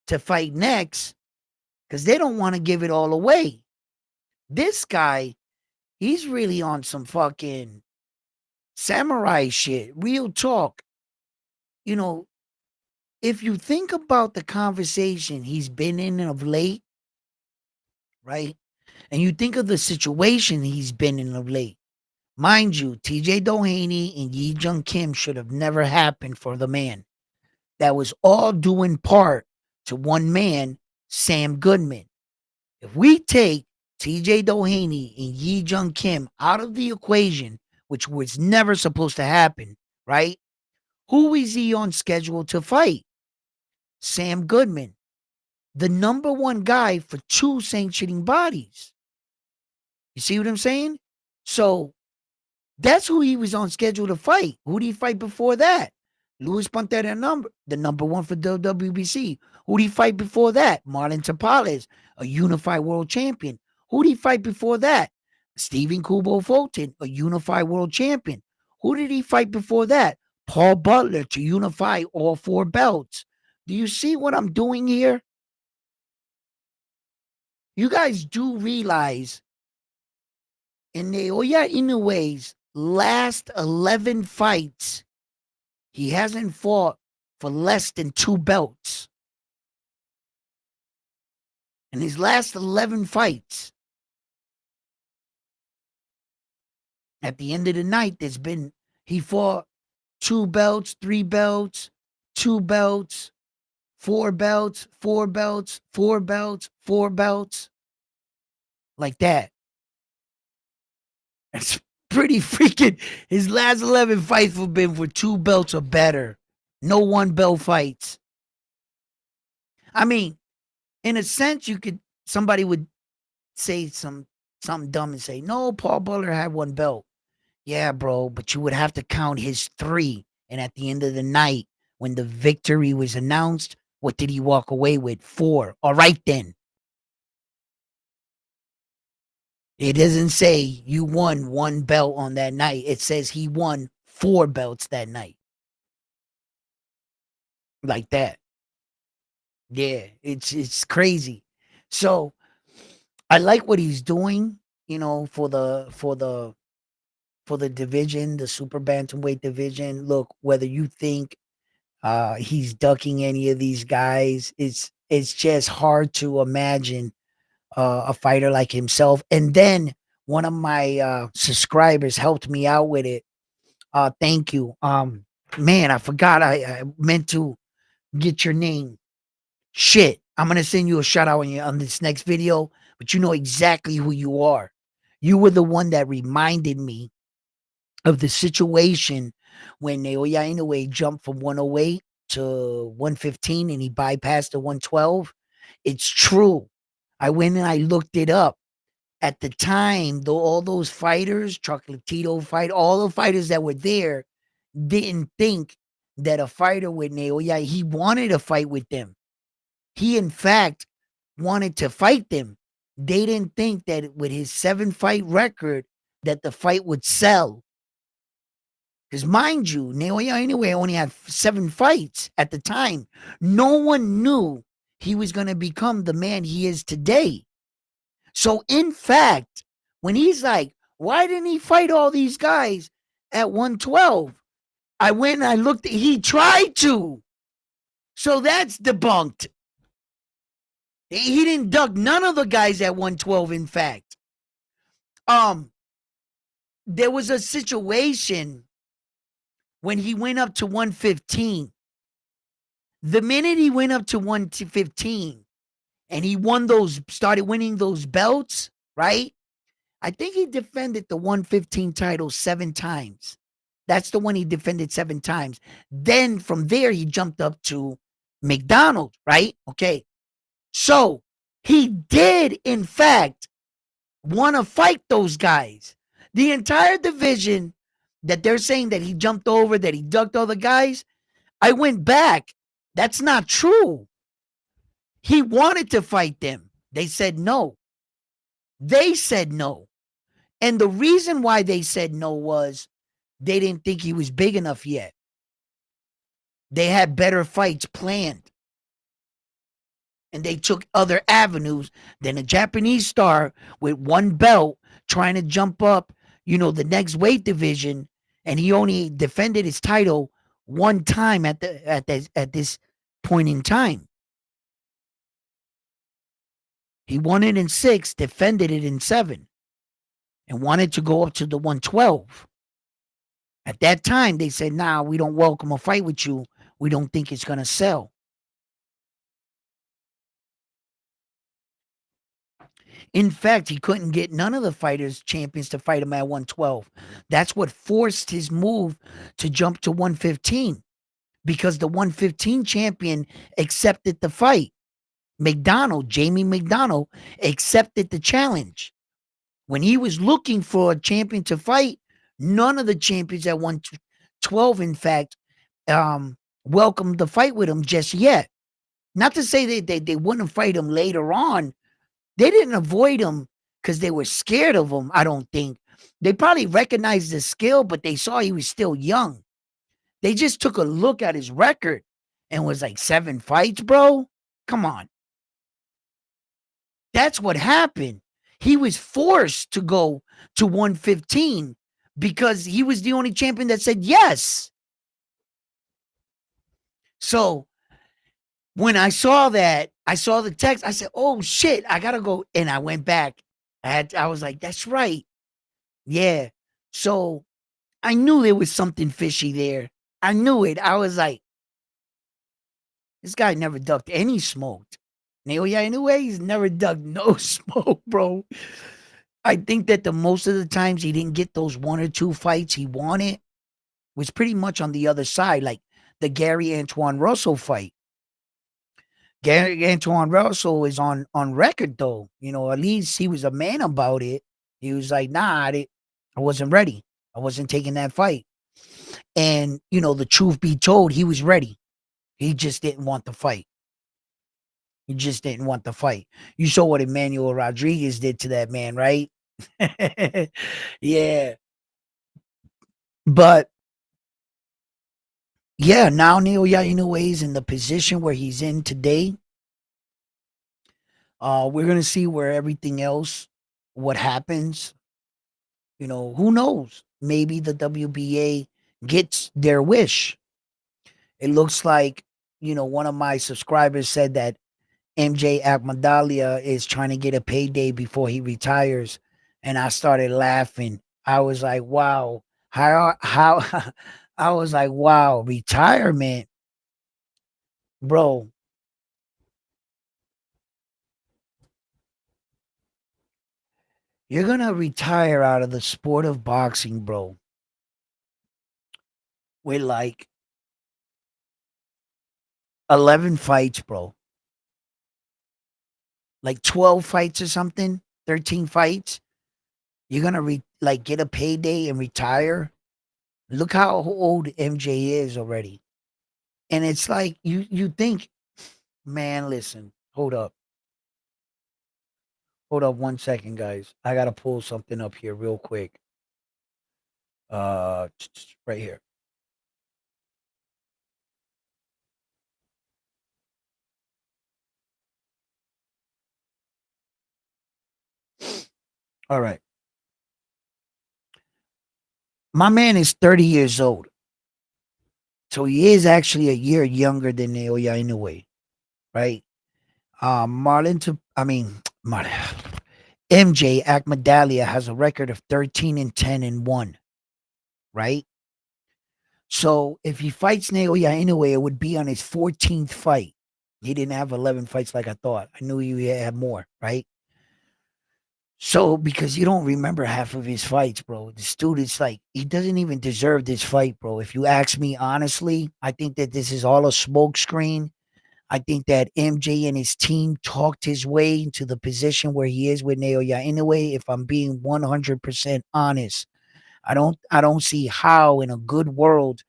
to fight next because they don't want to give it all away. This guy, he's really on some fucking samurai shit, real talk. You know, if you think about the conversation he's been in of late, right? And you think of the situation he's been in of late. Mind you, TJ Doheny and Yi Jung Kim should have never happened for the man. That was all due in part to one man, Sam Goodman. If we take TJ Doheny and Yi Jung Kim out of the equation, which was never supposed to happen, right? Who is he on schedule to fight? Sam Goodman, the number one guy for 2 sanctioning bodies. You see what I'm saying? So that's who he was on schedule to fight. Who did he fight before that? Luis Pantera, the number one for the WBC. Who did he fight before that? Marlon Tapales, a unified world champion. Who did he fight before that? Stephen Kubo Fulton, a unified world champion. Who did he fight before that? Paul Butler to unify all 4 belts. Do you see what I'm doing here? You guys do realize in Naoya Inoue's last 11 fights, he hasn't fought for less than 2 belts. In his last 11 fights, at the end of the night, he fought 2 belts, 3 belts, 2 belts, 4 belts, 4 belts, 4 belts, 4 belts, like that. It's pretty freaking. His last 11 fights have been for 2 belts or better. No 1 belt fights. I mean, in a sense, somebody would say something dumb and say, no, Paul Butler had 1 belt. Yeah, bro, but you would have to count his 3. And at the end of the night, when the victory was announced, what did he walk away with? 4. All right, then. It doesn't say you won 1 belt on that night. It says he won 4 belts that night. Like that. Yeah, it's crazy. So I like what he's doing, for the division, the super bantamweight division. Look, whether you think he's ducking any of these guys, it's just hard to imagine a fighter like himself. And then one of my subscribers helped me out with it. Thank you. Man, I forgot. I meant to get your name. Shit, I'm gonna send you a shout out on this next video, but you know exactly who you are. You were the one that reminded me of the situation when Naoya Inoue jumped from 108 to 115 and he bypassed the 112. It's true. I went and I looked it up. At the time, though, all those fighters, Chocolatito fight, all the fighters that were there didn't think that a fighter with Naoya, he wanted to fight with them. He, in fact, wanted to fight them. They didn't think that with his 7-fight record that the fight would sell. Because mind you, Naoya anyway only had 7 fights at the time. No one knew he was going to become the man he is today. So in fact, when he's like, why didn't he fight all these guys at 112? I went and I looked, he tried to. So that's debunked. He didn't duck none of the guys at 112, in fact. There was a situation when he went up to 115. The minute he went up to 115 and he started winning those belts, right? I think he defended the 115 title 7 times. That's the one he defended 7 times. Then from there, he jumped up to McDonald, right? Okay. So he did, in fact, want to fight those guys. The entire division that they're saying that he jumped over, that he ducked all the guys, I went back. That's not true. He wanted to fight them. They said no. They said no. And the reason why they said no was they didn't think he was big enough yet. They had better fights planned. And they took other avenues than a Japanese star with 1 belt trying to jump up, the next weight division. And he only defended his title 1 time at this point in time. He won it in 6, defended it in 7, and wanted to go up to the 112. At that time, they said, nah, we don't welcome a fight with you. We don't think it's going to sell. In fact, he couldn't get none of the fighters champions to fight him at 112. That's what forced his move to jump to 115, because the 115 champion accepted the fight. Jamie McDonald accepted the challenge. When he was looking for a champion to fight, none of the champions at 112, in fact, welcomed the fight with him just yet. Not to say they wouldn't fight him later on. They didn't avoid him because they were scared of him, I don't think. They probably recognized the skill, but they saw he was still young. They just took a look at his record and was like, 7 fights, bro? Come on. That's what happened. He was forced to go to 115 because he was the only champion that said yes. So when I saw that, I saw the text, I said, oh shit, I gotta go. And I went back. I was like, that's right. Yeah. So I knew there was something fishy there. I knew it. I was like, this guy never ducked any smoke. Naoya Inoue, he's never ducked no smoke, bro. I think that the most of the times he didn't get those 1 or 2 fights he wanted was pretty much on the other side, like the Gary Antoine Russell fight. Gary Antoine Russell is on record though. You know, at least he was a man about it. He was like, "Nah, I wasn't ready. I wasn't taking that fight." And you know, the truth be told, he was ready. He just didn't want the fight. He just didn't want the fight. You saw what Emmanuel Rodriguez did to that man, right? Yeah. But yeah, now Neil Inoue is in the position where he's in today. We're gonna see where everything else, what happens. You know, who knows? Maybe the WBA gets their wish. It looks like, you know, one of my subscribers said that MJ Akmadalia is trying to get a payday before he retires. And I started laughing. I was like, wow, how, I was like, wow, retirement, bro. You're going to retire out of the sport of boxing, bro, with like 11 fights, bro. Like 12 fights or something, 13 fights. You're going to like get a payday and retire. Look how old MJ is already. And it's like you think, man, listen, hold up. Hold up 1 second, guys. I got to pull something up here real quick. Right here. All right. My man is 30 years old. So he is actually a year younger than Naoya Inoue, right? I mean, MJ Akmadalia has a record of 13 and 10 and 1, right? So if he fights Naoya Inoue, it would be on his 14th fight. He didn't have 11 fights like I thought. I knew he had more, right? So because you don't remember half of his fights, bro. This dude is like, he doesn't even deserve this fight, bro. If you ask me honestly, I think that this is all a smoke screen. I think that MJ and his team talked his way into the position where he is with Naoya Inoue. If I'm being 100% honest, I don't see how in a good world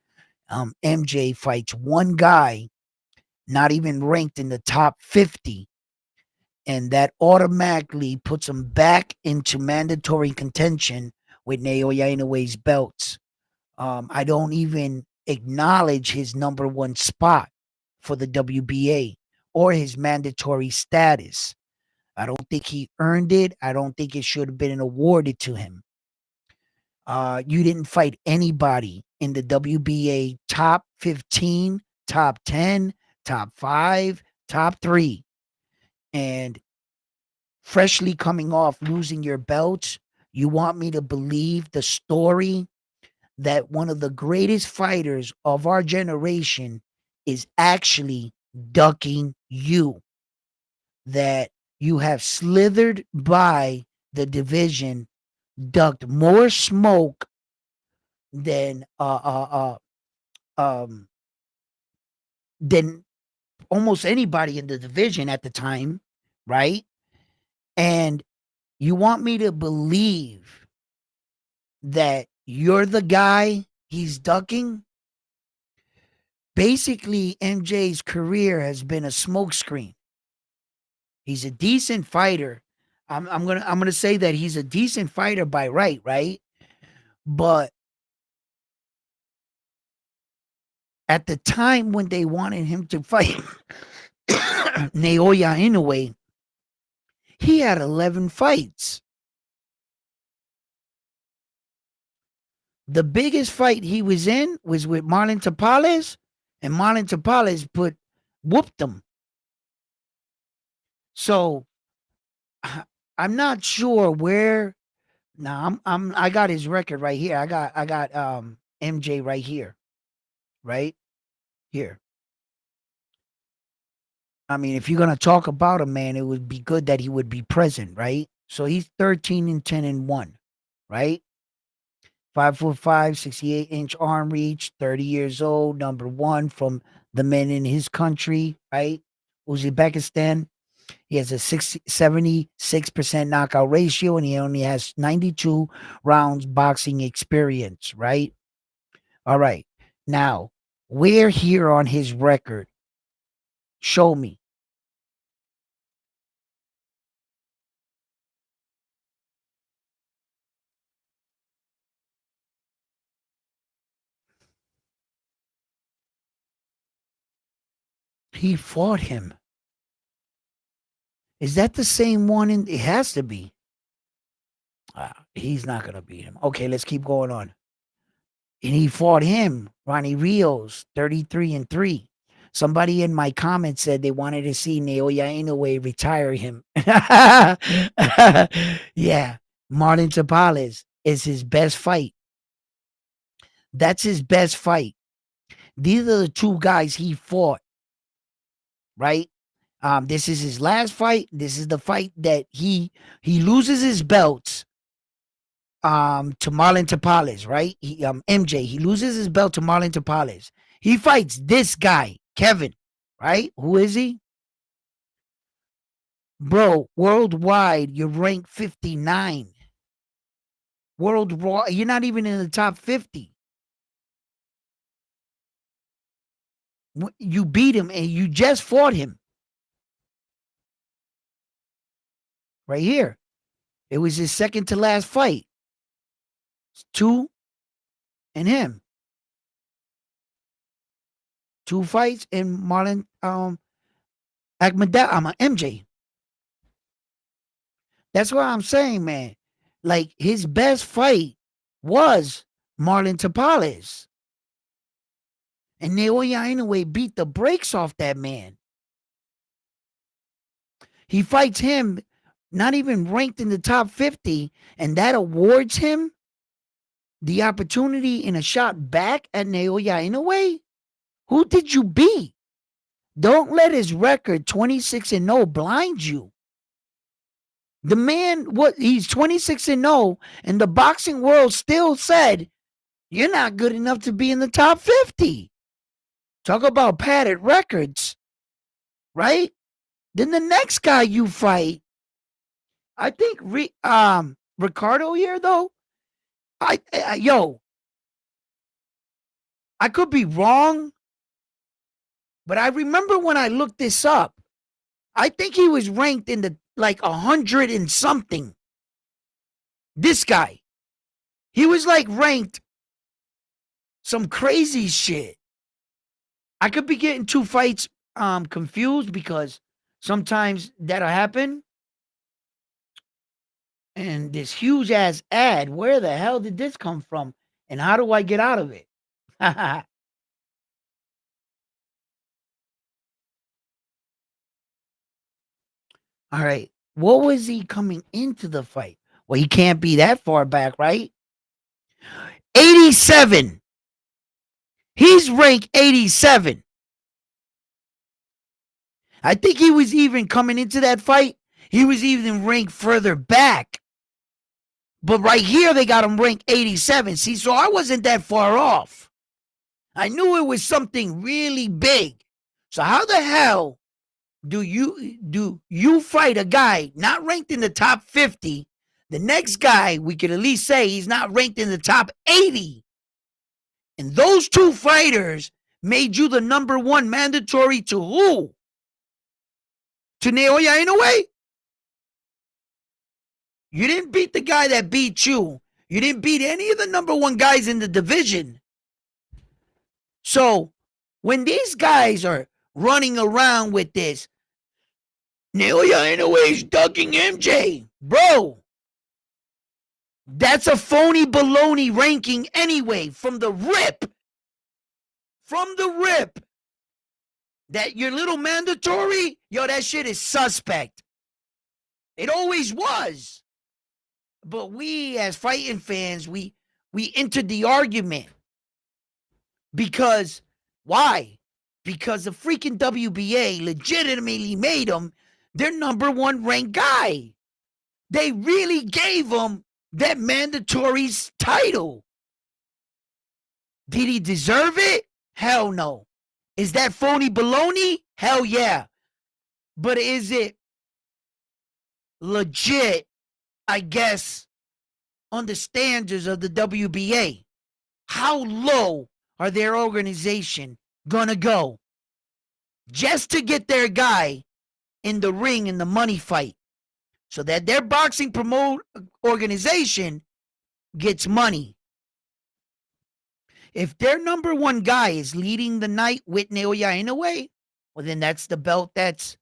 MJ fights one guy not even ranked in the top 50, and that automatically puts him back into mandatory contention with Naoya Inoue's belts. I don't even acknowledge his number one spot for the WBA or his mandatory status. I don't think he earned it. I don't think it should have been awarded to him. You didn't fight anybody in the WBA top 15, top 10, top 5, top 3. And freshly coming off losing your belts, you want me to believe the story that one of the greatest fighters of our generation is actually ducking you, that you have slithered by the division, ducked more smoke than um than almost anybody in the division at the time, right? And you want me to believe that you're the guy he's ducking? Basically, MJ's career has been a smokescreen. He's a decent fighter. I'm gonna say that he's a decent fighter by right? But at the time when they wanted him to fight Naoya Inoue, he had 11 fights. The biggest fight he was in was with Marlon Tapales, and Marlon Tapales whooped him. So I'm not sure where. Now I got his record right here. I got MJ right here, right here. I mean, if you're gonna talk about a man, it would be good that he would be present, right? So he's 13-10-1, right? 5'5", 68-inch arm reach, 30 years old, number one from the men in his country, right? Uzbekistan. He has a 76% knockout ratio, and he only has 92 rounds boxing experience, right? All right. Now, where here on his record? Show me. He fought him. Is that the same one? It has to be. He's not going to beat him. Okay, let's keep going on. And he fought him, Ronnie Rios, 33-3. Somebody in my comments said they wanted to see Naoya Inoue retire him. Yeah, Marlon Tapales is his best fight. That's his best fight. These are the two guys he fought, right? This is his last fight. This is the fight that he loses his belts to Marlon Tapales, right? MJ, he loses his belt to Marlon Tapales. He fights this guy, Kevin, right? Who is he? Bro, worldwide, you're ranked 59. Worldwide, you're not even in the top 50. You beat him and you just fought him. Right here. It was his second to last fight. It's 2 and him. 2 fights and Marlon MJ. That's what I'm saying, man. Like his best fight was Marlon Tapales. And Naoya Inoue beat the brakes off that man. He fights him, not even ranked in the top 50, and that awards him the opportunity in a shot back at Naoya Inoue. Who did you beat? Don't let his record 26-0 blind you. The man, he's 26-0, and the boxing world still said, you're not good enough to be in the top 50. Talk about padded records, right? Then the next guy you fight, I think Ricardo here though. I could be wrong, but I remember when I looked this up, I think he was ranked in the like 100 and something. This guy, he was like ranked some crazy shit. I could be getting 2 fights confused because sometimes that'll happen. And this huge ass ad, where the hell did this come from? And how do I get out of it? All right. What was he coming into the fight? Well, he can't be that far back, right? 87. He's ranked 87. I think he was even coming into that fight. He was even ranked further back. But right here, they got him ranked 87. See, so I wasn't that far off. I knew it was something really big. So how the hell do you fight a guy not ranked in the top 50? The next guy, we could at least say he's not ranked in the top 80. And those 2 fighters made you the number 1 mandatory to who? To Naoya Inoue? You didn't beat the guy that beat you. You didn't beat any of the number 1 guys in the division. So when these guys are running around with this, Naoya Inoue's ducking MJ, bro, that's a phony baloney ranking anyway from the rip. From the rip. That your little mandatory, that shit is suspect. It always was. But we as fighting fans, we entered the argument. Because, why? Because the freaking WBA legitimately made him their number 1 ranked guy. They really gave him that mandatory title. Did he deserve it? Hell no. Is that phony baloney? Hell yeah. But is it legit, I guess, on the standards of the WBA? How low are their organization gonna go just to get their guy in the ring in the money fight so that their boxing promote organization gets money? If their number one guy is leading the night with Naoya Inoue, well, then that's the belt that's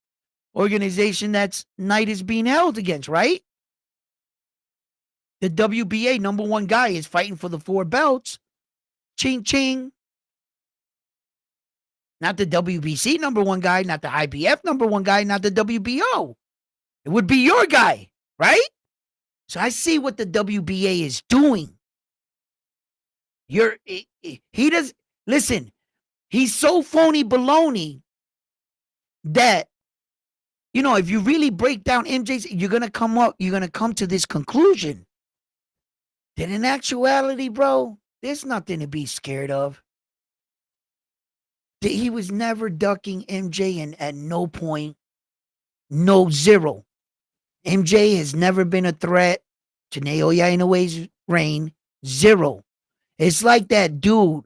organization that's night is being held against, right? The WBA number one guy is fighting for the 4 belts. Ching ching. Not the WBC number one guy, not the IBF number one guy, not the WBO. It would be your guy, right? So I see what the WBA is doing. He does listen. He's so phony baloney that if you really break down MJ's, you're gonna come to this conclusion that in actuality, bro, there's nothing to be scared of. He was never ducking MJ, and at no point, no zero. MJ has never been a threat to Naoya Inoue's reign. Zero. It's like that dude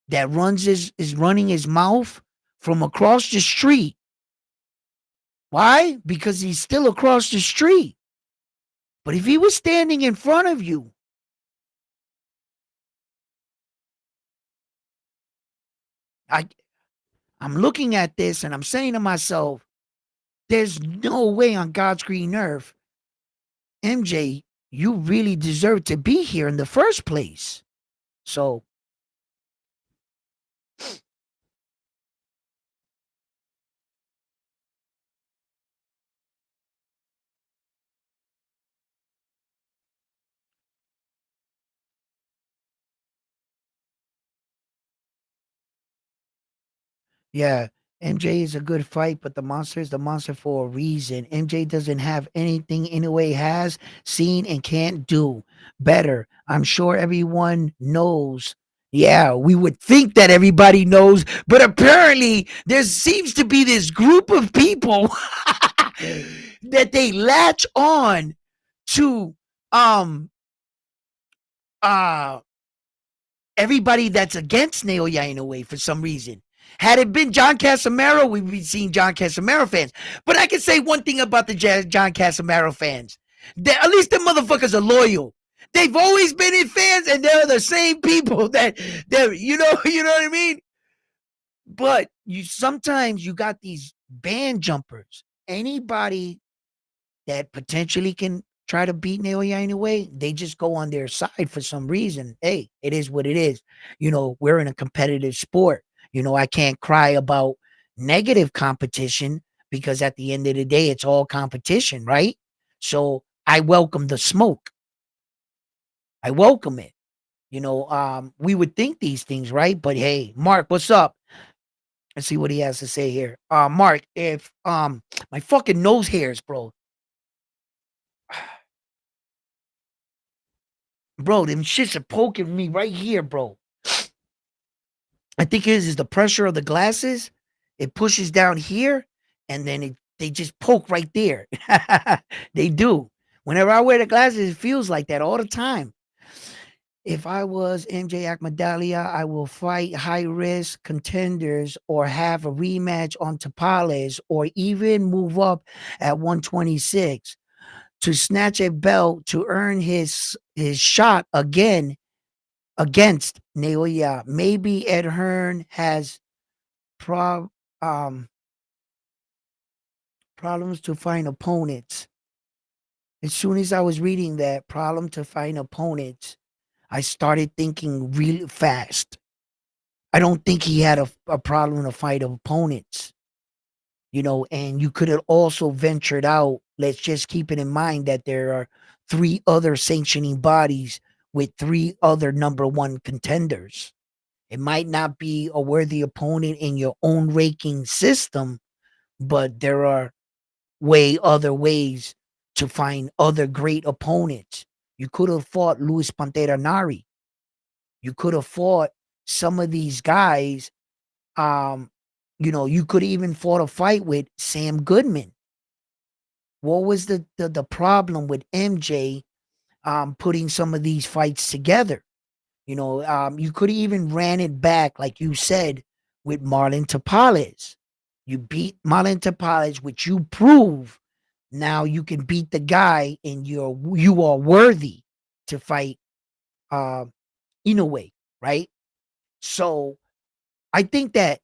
that is running his mouth from across the street. Why? Because he's still across the street. But if he was standing in front of you, I'm looking at this and I'm saying to myself, there's no way on God's green earth, MJ, you really deserve to be here in the first place. So, yeah, MJ is a good fight, but the monster is the monster for a reason. MJ doesn't have anything Inoue has, seen, and can't do better. I'm sure everyone knows. Yeah, we would think that everybody knows, but apparently there seems to be this group of people that they latch on to um uh everybody that's against Naoya Inoue for some reason. Had it been John Casamaro, we'd be seeing John Casamaro fans. But I can say one thing about the John Casamaro fans. At least the motherfuckers are loyal. They've always been in fans, and they're the same people that you know what I mean? But sometimes you got these band jumpers. Anybody that potentially can try to beat Naoya Inoue, they just go on their side for some reason. Hey, it is what it is. We're in a competitive sport. I can't cry about negative competition because at the end of the day, it's all competition, right? So I welcome the smoke. I welcome it. We would think these things, right? But hey, Mark, what's up? Let's see what he has to say here. Mark, if my fucking nose hairs, bro. Bro, them shits are poking me right here, bro. I think it is the pressure of the glasses. It pushes down here, and then they just poke right there. They do. Whenever I wear the glasses, it feels like that all the time. If I was MJ Akmadalia, I will fight high risk contenders or have a rematch on Tapales or even move up at 126 to snatch a belt to earn his shot again against Naoya. Maybe Ed Hearn has prob problems to find opponents. As soon as I was reading that problem to find opponents, I started thinking really fast. I don't think he had a problem to fight opponents. And you could have also ventured out. Let's just keep it in mind that there are 3 other sanctioning bodies with 3 other number 1 contenders. It might not be a worthy opponent in your own ranking system, but there are other ways to find other great opponents. You could have fought Luis Pantera Nari. You could have fought some of these guys. Um, you could even fought a fight with Sam Goodman. What was the problem with MJ putting some of these fights together? You could even ran it back, like you said, with Marlon Tapales. You beat Marlon Tapales, which you prove now you can beat the guy and you are worthy to fight uh, Inoue, right? So I think that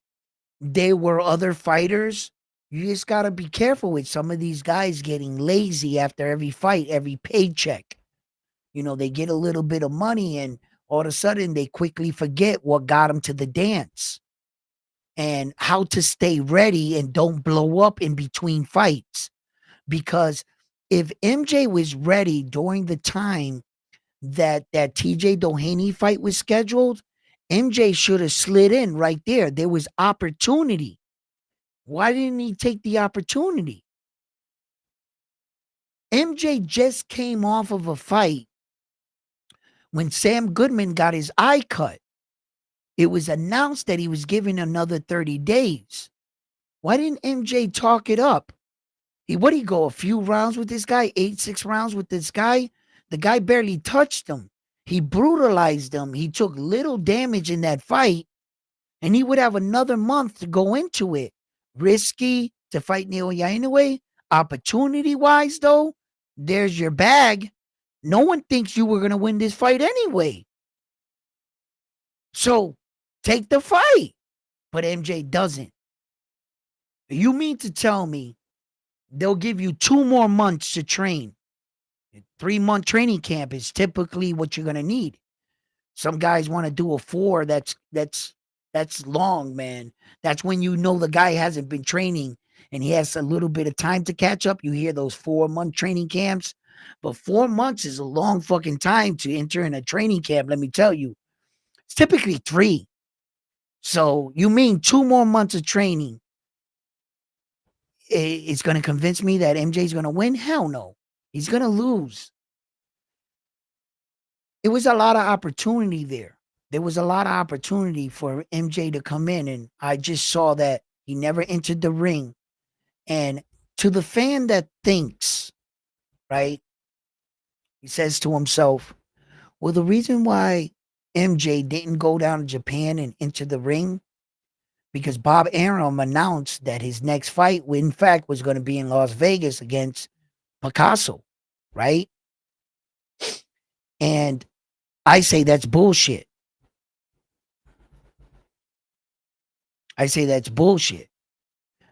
there were other fighters. You just got to be careful with some of these guys getting lazy after every fight, every paycheck. They get a little bit of money and all of a sudden they quickly forget what got them to the dance and how to stay ready and don't blow up in between fights. Because if MJ was ready during the time that TJ Doheny fight was scheduled, MJ should have slid in right there. There was opportunity. Why didn't he take the opportunity? MJ just came off of a fight when Sam Goodman got his eye cut. It was announced that he was given another 30 days. Why didn't MJ talk it up? What did he go a few rounds with this guy? 6 rounds with this guy? The guy barely touched him. He brutalized him. He took little damage in that fight, and he would have another month to go into it. Risky to fight Naoya Inoue. Opportunity-wise, though, there's your bag. No one thinks you were going to win this fight anyway. So, take the fight. But MJ doesn't. You mean to tell me they'll give you 2 more months to train? 3-month training camp is typically what you're going to need. Some guys want to do a 4. That's long, man. That's when you know the guy hasn't been training and he has a little bit of time to catch up. You hear those 4-month training camps, but 4 months is a long fucking time to enter in a training camp. Let me tell you, it's typically 3. So you mean 2 more months of training? It's going to convince me that MJ's going to win? Hell no. He's going to lose. It was a lot of opportunity there. There was a lot of opportunity for MJ to come in, and I just saw that he never entered the ring. And to the fan that thinks, right, he says to himself, well, the reason why MJ didn't go down to Japan and enter the ring, because Bob Arum announced that his next fight, in fact, was going to be in Las Vegas against Picasso, right? And I say that's bullshit. I say that's bullshit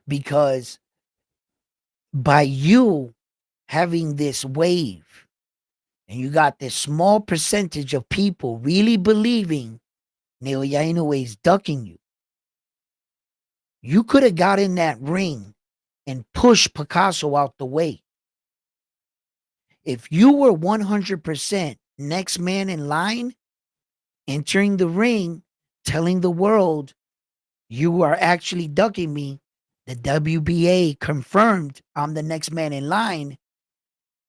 because by you having this wave and you got this small percentage of people really believing Naoya Inoue is ducking you, you could have got in that ring and pushed Picasso out the way. If you were 100% next man in line, entering the ring, telling the world you are actually ducking me, the WBA confirmed I'm the next man in line,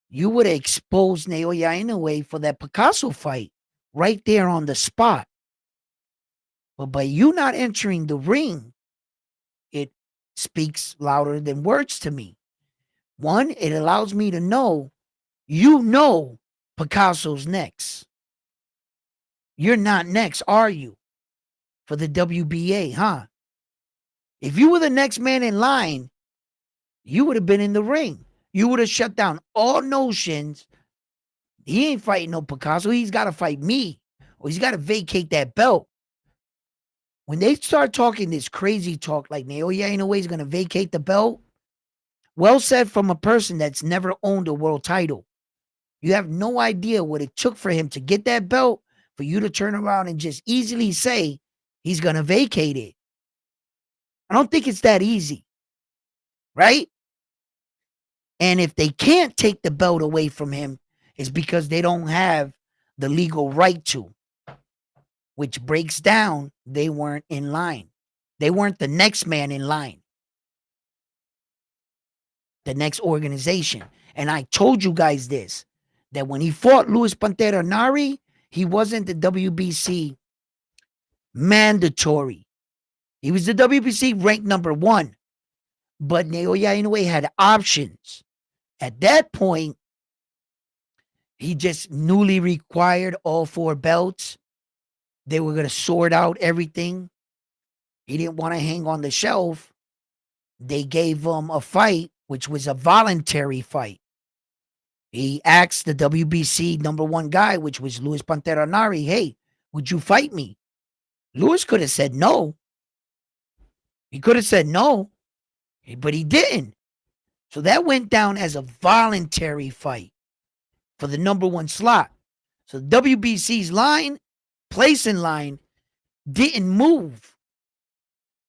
you would have exposed Naoya Inoue for that Picasso fight right there on the spot. But by you not entering the ring, it speaks louder than words to me. One, it allows me to know Picasso's next. You're not next, are you? For the WBA, huh? If you were the next man in line, you would have been in the ring. You would have shut down all notions. He ain't fighting no Picasso. He's got to fight me, or he's got to vacate that belt. When they start talking this crazy talk like Naoya Inoue is going to vacate the belt, well said from a person that's never owned a world title. You have no idea what it took for him to get that belt, for you to turn around and just easily say he's going to vacate it. I don't think it's that easy, right? And if they can't take the belt away from him, it's because they don't have the legal right to, which breaks down they weren't in line. They weren't the next man in line, the next organization. And I told you guys this, that when he fought Luis Pantera Nari, he wasn't the WBC mandatory. He was the WBC ranked number 1. But Naoya Inoue had options. At that point, he just newly required all 4 belts. They were going to sort out everything. He didn't want to hang on the shelf. They gave him a fight, which was a voluntary fight. He asked the WBC number 1 guy, which was Luis Pantera Nari, hey, would you fight me? Luis could have said no. He could have said no, but he didn't. So that went down as a voluntary fight for the number 1 slot. So WBC's place in line didn't move.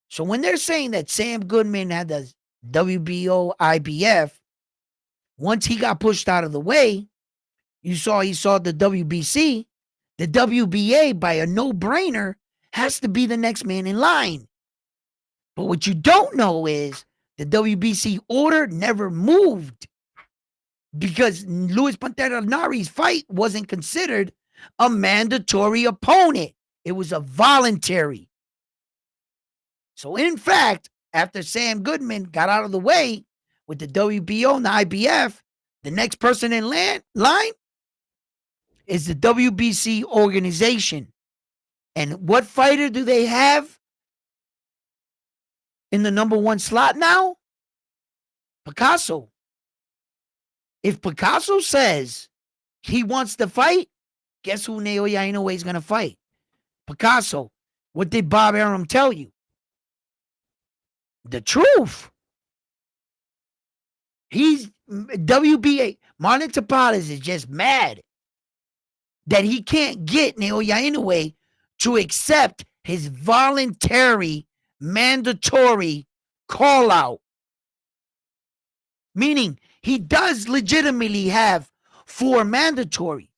So when they're saying that Sam Goodman had the WBO IBF, once he got pushed out of the way, he saw the WBC, the WBA by a no-brainer has to be the next man in line. But what you don't know is the WBC order never moved because Luis Pantera Nari's fight wasn't considered a mandatory opponent. It was a voluntary. So in fact, after Sam Goodman got out of the way with the WBO and the IBF, the next person in line is the WBC organization. And what fighter do they have in the number 1 slot now? Picasso. If Picasso says he wants to fight, guess who Naoya Inoue is going to fight? Picasso. What did Bob Arum tell you? The truth. He's WBA. Marlon Tapales is just mad that he can't get Naoya Inoue to accept his voluntary, mandatory call out. Meaning he does legitimately have 4 mandatories.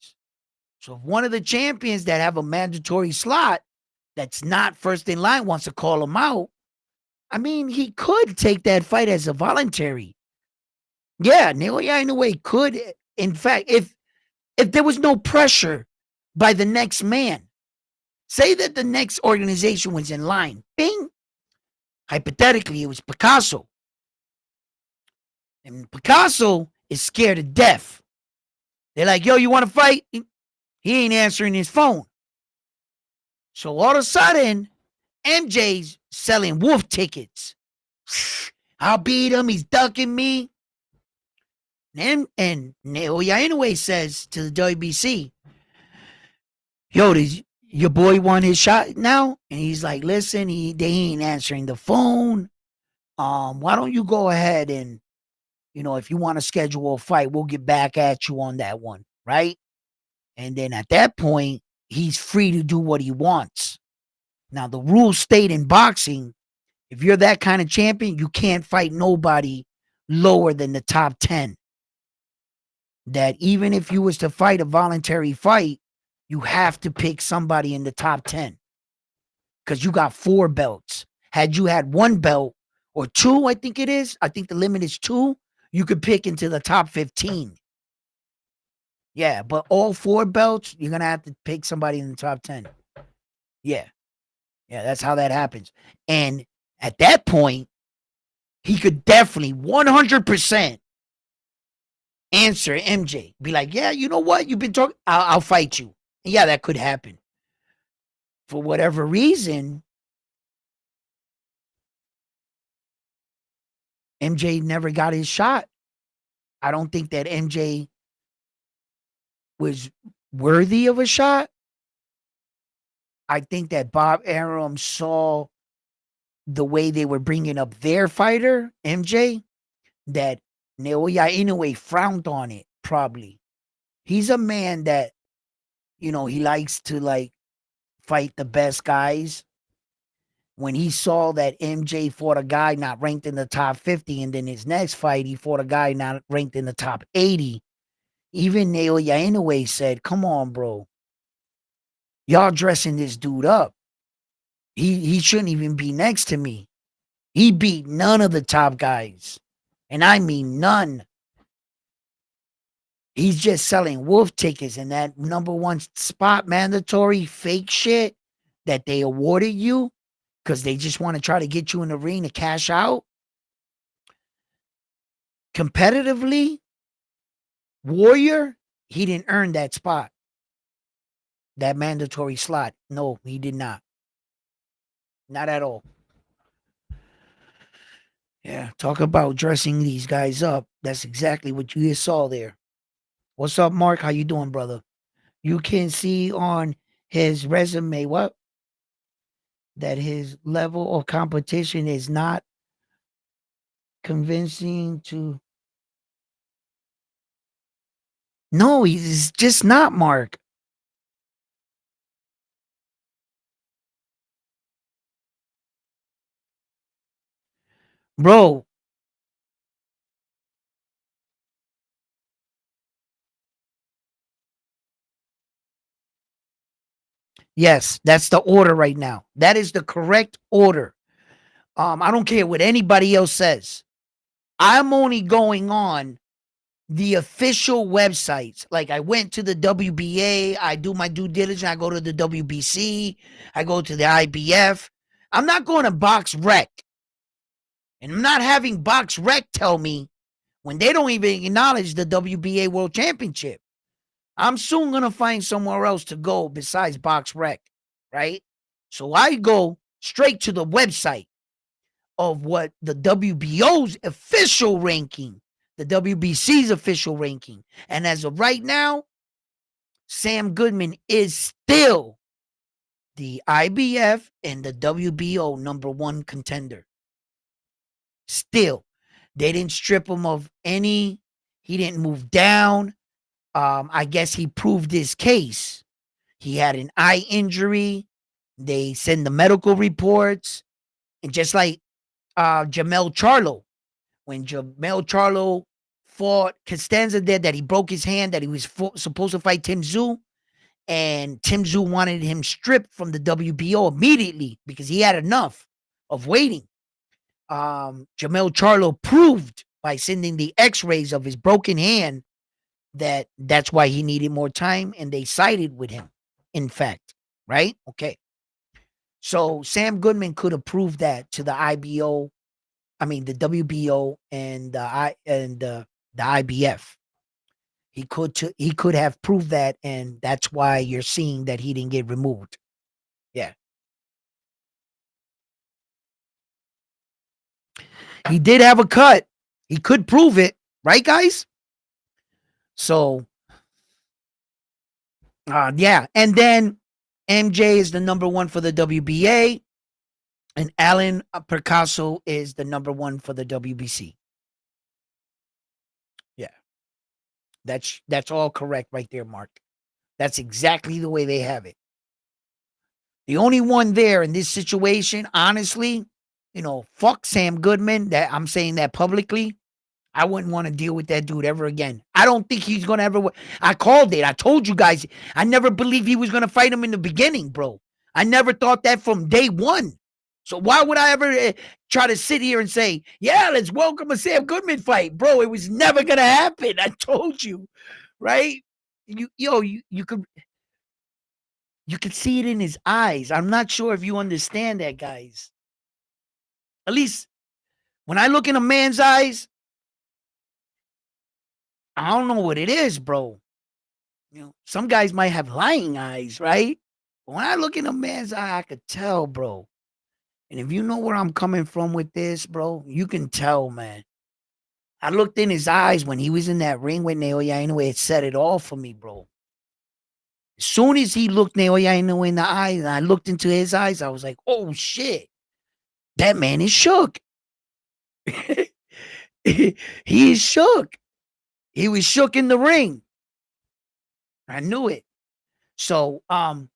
So if one of the champions that have a mandatory slot that's not first in line wants to call him out, I mean, he could take that fight as a voluntary. Yeah, Naoya Inoue could. In fact, if there was no pressure by the next man, say that the next organization was in line, bing, hypothetically, it was Picasso. And Picasso is scared to death. They're like, yo, you want to fight? He ain't answering his phone. So all of a sudden, MJ's selling wolf tickets. I'll beat him. He's ducking me. And Naoya Inoue says to the WBC, yo, does your boy want his shot now? And he's like, listen, they ain't answering the phone. Why don't you go ahead and, if you want to schedule a fight, we'll get back at you on that one, right? And then at that point, he's free to do what he wants. Now, the rules state in boxing, if you're that kind of champion, you can't fight nobody lower than the top 10. That even if you was to fight a voluntary fight, you have to pick somebody in the top 10 because you got 4 belts. Had you had 1 belt or 2, I think it is. I think the limit is 2. You could pick into the top 15. Yeah, but all 4 belts, you're going to have to pick somebody in the top 10. Yeah. Yeah, that's how that happens. And at that point, he could definitely 100% answer MJ. Be like, yeah, you know what? You've been talking. I'll fight you. And yeah, that could happen. For whatever reason, MJ never got his shot. I don't think that MJ was worthy of a shot. I think that Bob Arum saw the way they were bringing up their fighter, MJ, that Naoya Inoue frowned on it, probably. He's a man that, he likes to, fight the best guys. When he saw that MJ fought a guy not ranked in the top 50, and then his next fight, he fought a guy not ranked in the top 80, even Naoya Inoue said, come on, bro. Y'all dressing this dude up. He shouldn't even be next to me. He beat none of the top guys. And I mean none. He's just selling wolf tickets, and that number one spot mandatory fake shit that they awarded you because they just want to try to get you in the ring to cash out. Competitively, Warrior, he didn't earn that spot, that mandatory slot. No, he did not. Not at all. Yeah, talk about dressing these guys up. That's exactly what you just saw there. What's up, Mark? How you doing, brother? You can see on his resume what that his level of competition is not convincing to. No, he's just not, Mark. Bro, yes, that's the order right now. That is the correct order. I don't care what anybody else says. I'm only going on the official websites. Like I went to the WBA, I do my due diligence, I go to the WBC, I go to the IBF. I'm not going to Box Rec. And I'm not having Box Rec tell me when they don't even acknowledge the WBA World Championship. I'm soon going to find somewhere else to go besides Box Rec, right? So I go straight to the website of what the WBO's official ranking, the WBC's official ranking. And as of right now, Sam Goodman is still the IBF and the WBO number one contender. Still, they didn't strip him of any, he didn't move down. I guess he proved his case. He had an eye injury. They send the medical reports. And just like Jamel Charlo, when Jamel Charlo fought Costanza there, that he broke his hand, that he was supposed to fight Tim Tszyu, and Tim Tszyu wanted him stripped from the WBO immediately because he had enough of waiting. Jamel Charlo proved by sending the x-rays of his broken hand that that's why he needed more time, and they sided with him, in fact, right? Okay. So Sam Goodman could have proved that to the IBO, I mean the WBO and the IBF. He could have proved that, and that's why you're seeing that he didn't get removed. Yeah. He did have a cut. He could prove it, right, guys? So yeah. And then MJ is the number one for the WBA, and Alan Picasso is the number one for the WBC. Yeah. That's all correct right there, Mark. That's exactly the way they have it. The only one there in this situation, honestly, fuck Sam Goodman. That I'm saying that publicly. I wouldn't want to deal with that dude ever again. I don't think he's gonna ever. I called it. I told you guys. I never believed he was gonna fight him in the beginning, bro. I never thought that from day one. So why would I ever try to sit here and say, "Yeah, let's welcome a Sam Goodman fight, bro"? It was never gonna happen. I told you, right? You could see it in his eyes. I'm not sure if you understand that, guys. At least when I look in a man's eyes, I don't know what it is, bro. Some guys might have lying eyes, right? But when I look in a man's eye, I could tell, bro. And if you know where I'm coming from with this, bro, you can tell, man. I looked in his eyes when he was in that ring with Naoya Inoue. It said it all for me, bro. As soon as he looked Naoya Inoue in the eyes, and I looked into his eyes, I was like, oh, shit. That man is shook. He is shook. He was shook in the ring. I knew it. So, out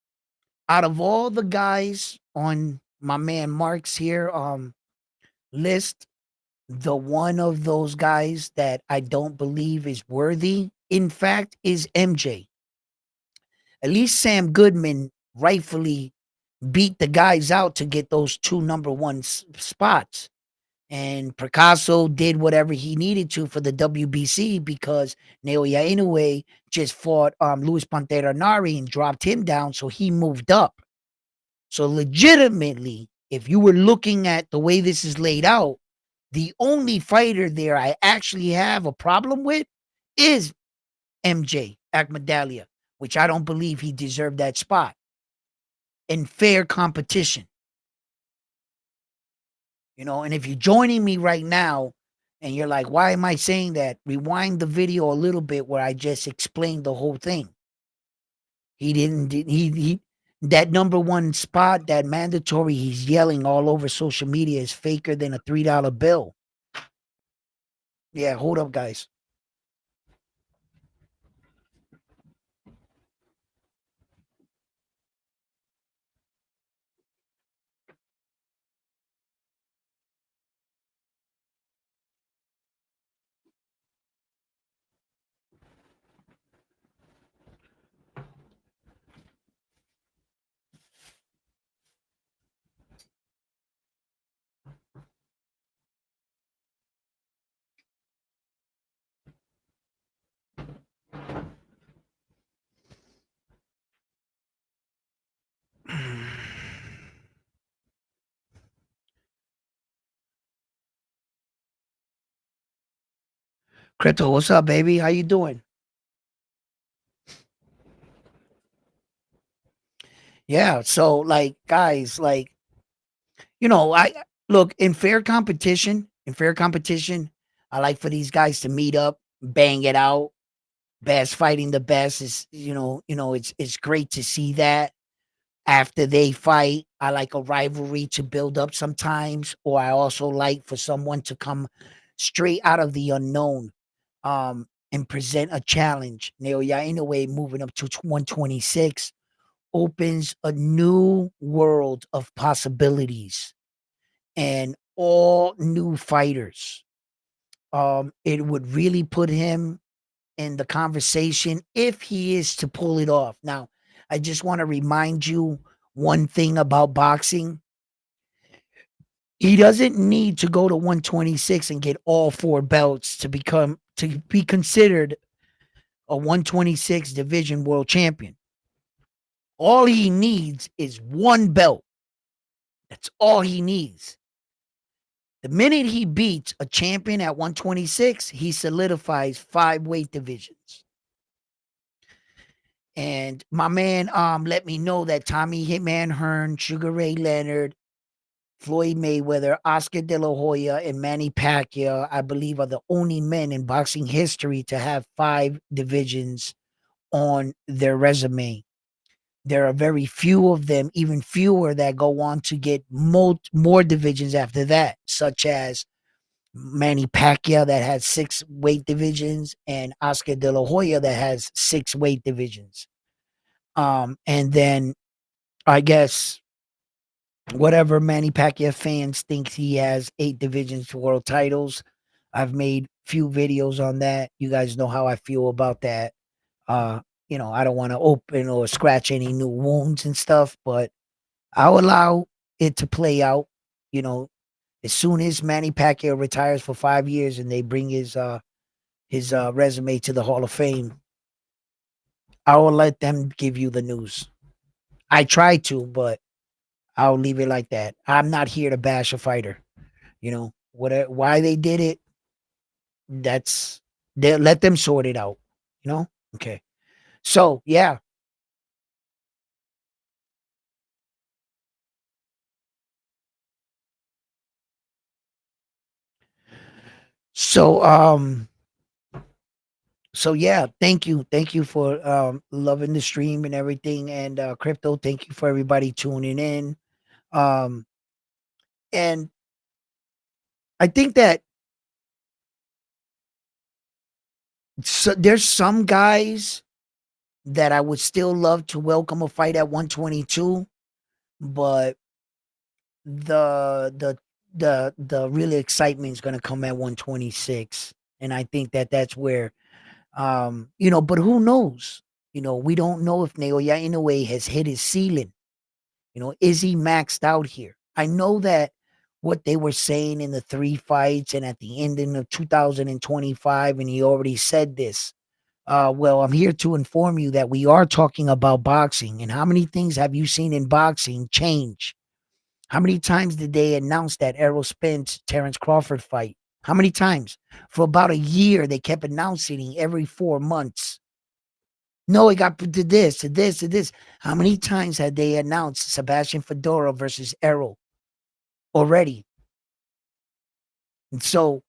of all the guys on my man Mark's here list, the one of those guys that I don't believe is worthy, in fact, is MJ. At least Sam Goodman rightfully beat the guys out to get those two number one spots. And Picasso did whatever he needed to for the WBC because Naoya Inoue just fought Luis Pantera Nari and dropped him down, so he moved up. So legitimately, if you were looking at the way this is laid out, the only fighter there I actually have a problem with is MJ Akmadalia, which I don't believe he deserved that spot in fair competition. And if you're joining me right now and you're like, why am I saying that? Rewind the video a little bit where I just explained the whole thing. He didn't, he, that number one spot, that mandatory, he's yelling all over social media is faker than a $3 bill. Yeah, hold up, guys. Crypto, what's up, baby? How you doing? Yeah, so like guys, like I look in fair competition, I like for these guys to meet up, bang it out. Best fighting the best is, it's great to see that. After they fight, I like a rivalry to build up sometimes, or I also like for someone to come straight out of the unknown and present a challenge. Naoya Inoue moving up to 126 opens a new world of possibilities and all new fighters. It would really put him in the conversation if he is to pull it off. Now, I just want to remind you one thing about boxing. He doesn't need to go to 126 and get all four belts to be considered a 126 division world champion. All he needs is one belt. That's all he needs. The minute he beats a champion at 126, he solidifies 5 weight divisions. And my man let me know that Tommy Hitman Hearn, Sugar Ray Leonard, Floyd Mayweather, Oscar De La Hoya, and Manny Pacquiao, I believe, are the only men in boxing history to have 5 divisions on their resume. There are very few of them, even fewer, that go on to get more divisions after that, such as Manny Pacquiao that has 6 weight divisions and Oscar De La Hoya that has 6 weight divisions. And then I guess whatever Manny Pacquiao fans think he has 8 divisions world titles. I've made few videos on that. You guys know how I feel about that. Uh, I don't want to open or scratch any new wounds and stuff, but I'll allow it to play out. You know, as soon as Manny Pacquiao retires for 5 years and they bring his resume to the Hall of Fame, I will let them give you the news. I try to, but I'll leave it like that. I'm not here to bash a fighter. Why they did it, that's they let them sort it out. Okay. So yeah. So so yeah, thank you for loving the stream and everything, and crypto, thank you for everybody tuning in. Um and I think that there's some guys that I would still love to welcome a fight at 122, but the the the really excitement is going to come at 126, and I think that that's where but who knows. We don't know if Naoya Inoue has hit his ceiling. Is he maxed out here? I know that what they were saying in the 3 fights and at the ending of 2025, and he already said this. Well, I'm here to inform you that we are talking about boxing, and how many things have you seen in boxing change? How many times did they announce that Errol Spence Terrence Crawford fight? How many times? For about a year, they kept announcing it every 4 months. No, it got to this, to this, to this. How many times had they announced Sebastian Fedora versus Errol already? And so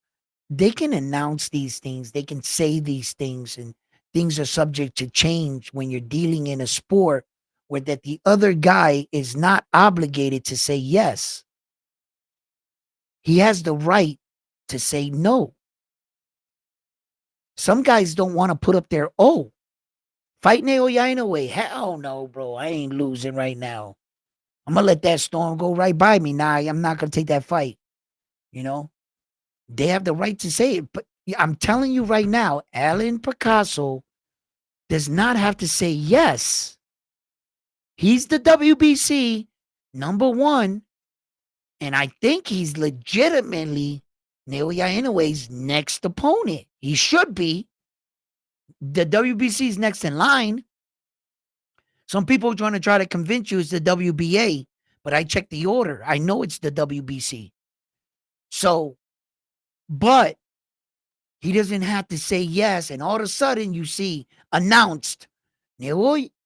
they can announce these things, they can say these things, and things are subject to change when you're dealing in a sport where that the other guy is not obligated to say yes. He has the right to say no. Some guys don't want to put up their fight Naoya Inoue. Hell no, bro. I ain't losing right now. I'm gonna let that storm go right by me. Nah, I'm not gonna take that fight. You know, they have the right to say it, but I'm telling you right now, Alan Picasso does not have to say yes. He's the WBC #1, and I think he's legitimately Naoya Inoue's next opponent. He should be. The WBC's next in line. Some people are trying to convince you it's the WBA, but I checked the order. I know it's the WBC. So, but he doesn't have to say yes, and all of a sudden you see announced Naoya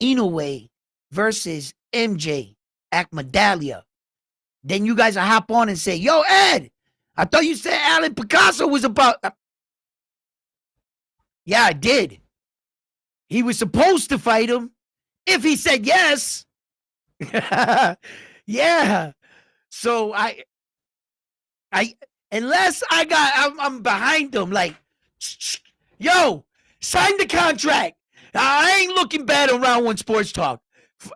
Inoue versus MJ Akmadalia. Then you guys will hop on and say, yo, Ed, I thought you said Alan Picasso was about. Yeah, I did. He was supposed to fight him if he said yes. Yeah. So I unless I'm behind them, like, yo, sign the contract. I ain't looking bad on Round One Sports Talk.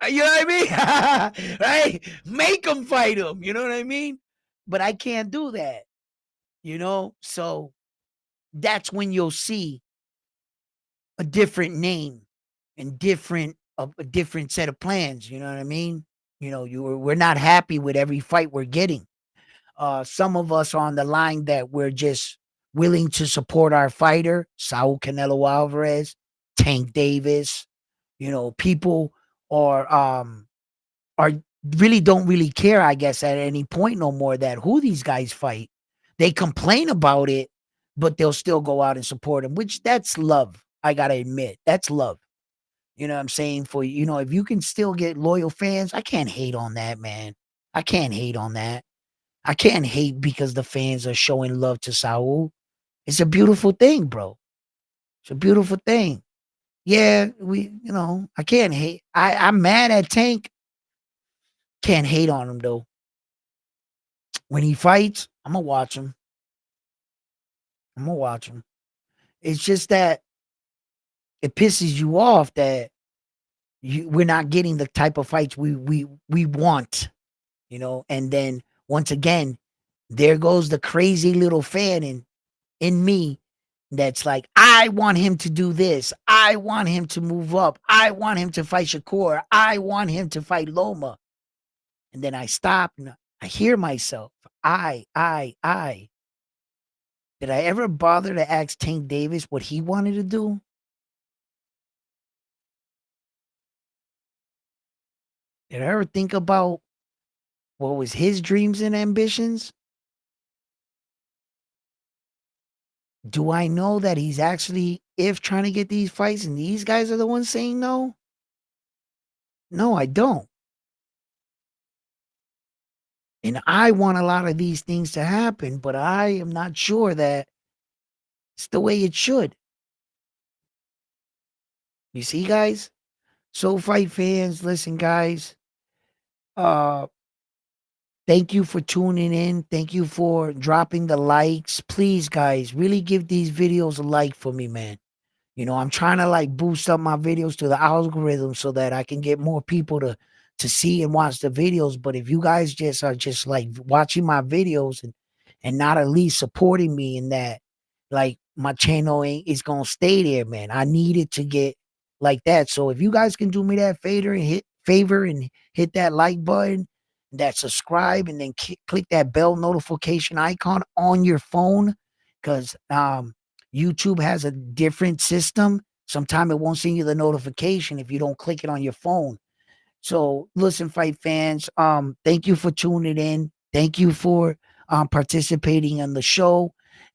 You know what I mean? Right? Make them fight him. You know what I mean? But I can't do that. You know? So that's when you'll see a different name and a different set of plans. You know what I mean? You know, we're not happy with every fight we're getting. Some of us are on the line that we're just willing to support our fighter, Saul Canelo Alvarez, Tank Davis. You know, people are really don't really care, I guess, at any point no more that who these guys fight. They complain about it, but they'll still go out and support them, which that's love. I gotta admit, that's love. You know what I'm saying? For if you can still get loyal fans, I can't hate on that, man. I can't hate on that. I can't hate because the fans are showing love to Saul. It's a beautiful thing, bro. It's a beautiful thing. Yeah, I can't hate. I'm mad at Tank. Can't hate on him though. When he fights, I'm gonna watch him. I'm gonna watch him. It's just that it pisses you off that we're not getting the type of fights we want, and then once again, there goes the crazy little fan in me that's like, I want him to do this. I want him to move up. I want him to fight Shakur. I want him to fight Loma. And then I stop and I hear myself. I. Did I ever bother to ask Tank Davis what he wanted to do? Did I ever think about what was his dreams and ambitions? Do I know that he's actually trying to get these fights and these guys are the ones saying no? No, I don't. And I want a lot of these things to happen, but I am not sure that it's the way it should. You see, guys? So fight fans, listen, guys. Uh Thank you for tuning in. Thank you for dropping the likes. Please, guys, really give these videos a like for me, man. I'm trying to like boost up my videos to the algorithm so that I can get more people to see and watch the videos. But if you guys just are just like watching my videos and not at least supporting me in that, like my channel is gonna stay there, man. I need it to get like that. So if you guys can do me that favor and hit that like button, that subscribe, and then click that bell notification icon on your phone, because YouTube has a different system. Sometimes it won't send you the notification if you don't click it on your phone. So listen, fight fans, thank you for tuning in. Thank you for participating in the show.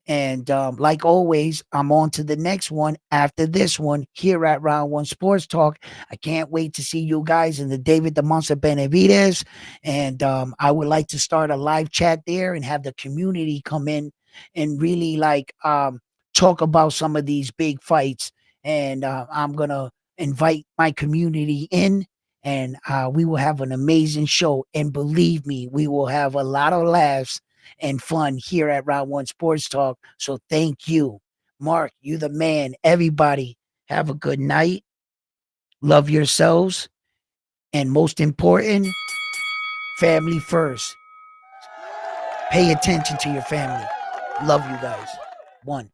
And like always, I'm on to the next one after this one here at Round One Sports Talk. I can't wait to see you guys in the David the Monster Benevides. And I would like to start a live chat there and have the community come in and really like talk about some of these big fights. And I'm going to invite my community in, and we will have an amazing show. And believe me, we will have a lot of laughs and fun here at Round One Sports Talk. So thank you, Mark. You the man. Everybody, have a good night. Love yourselves, and most important, family first. Pay attention to your family. Love you guys. One.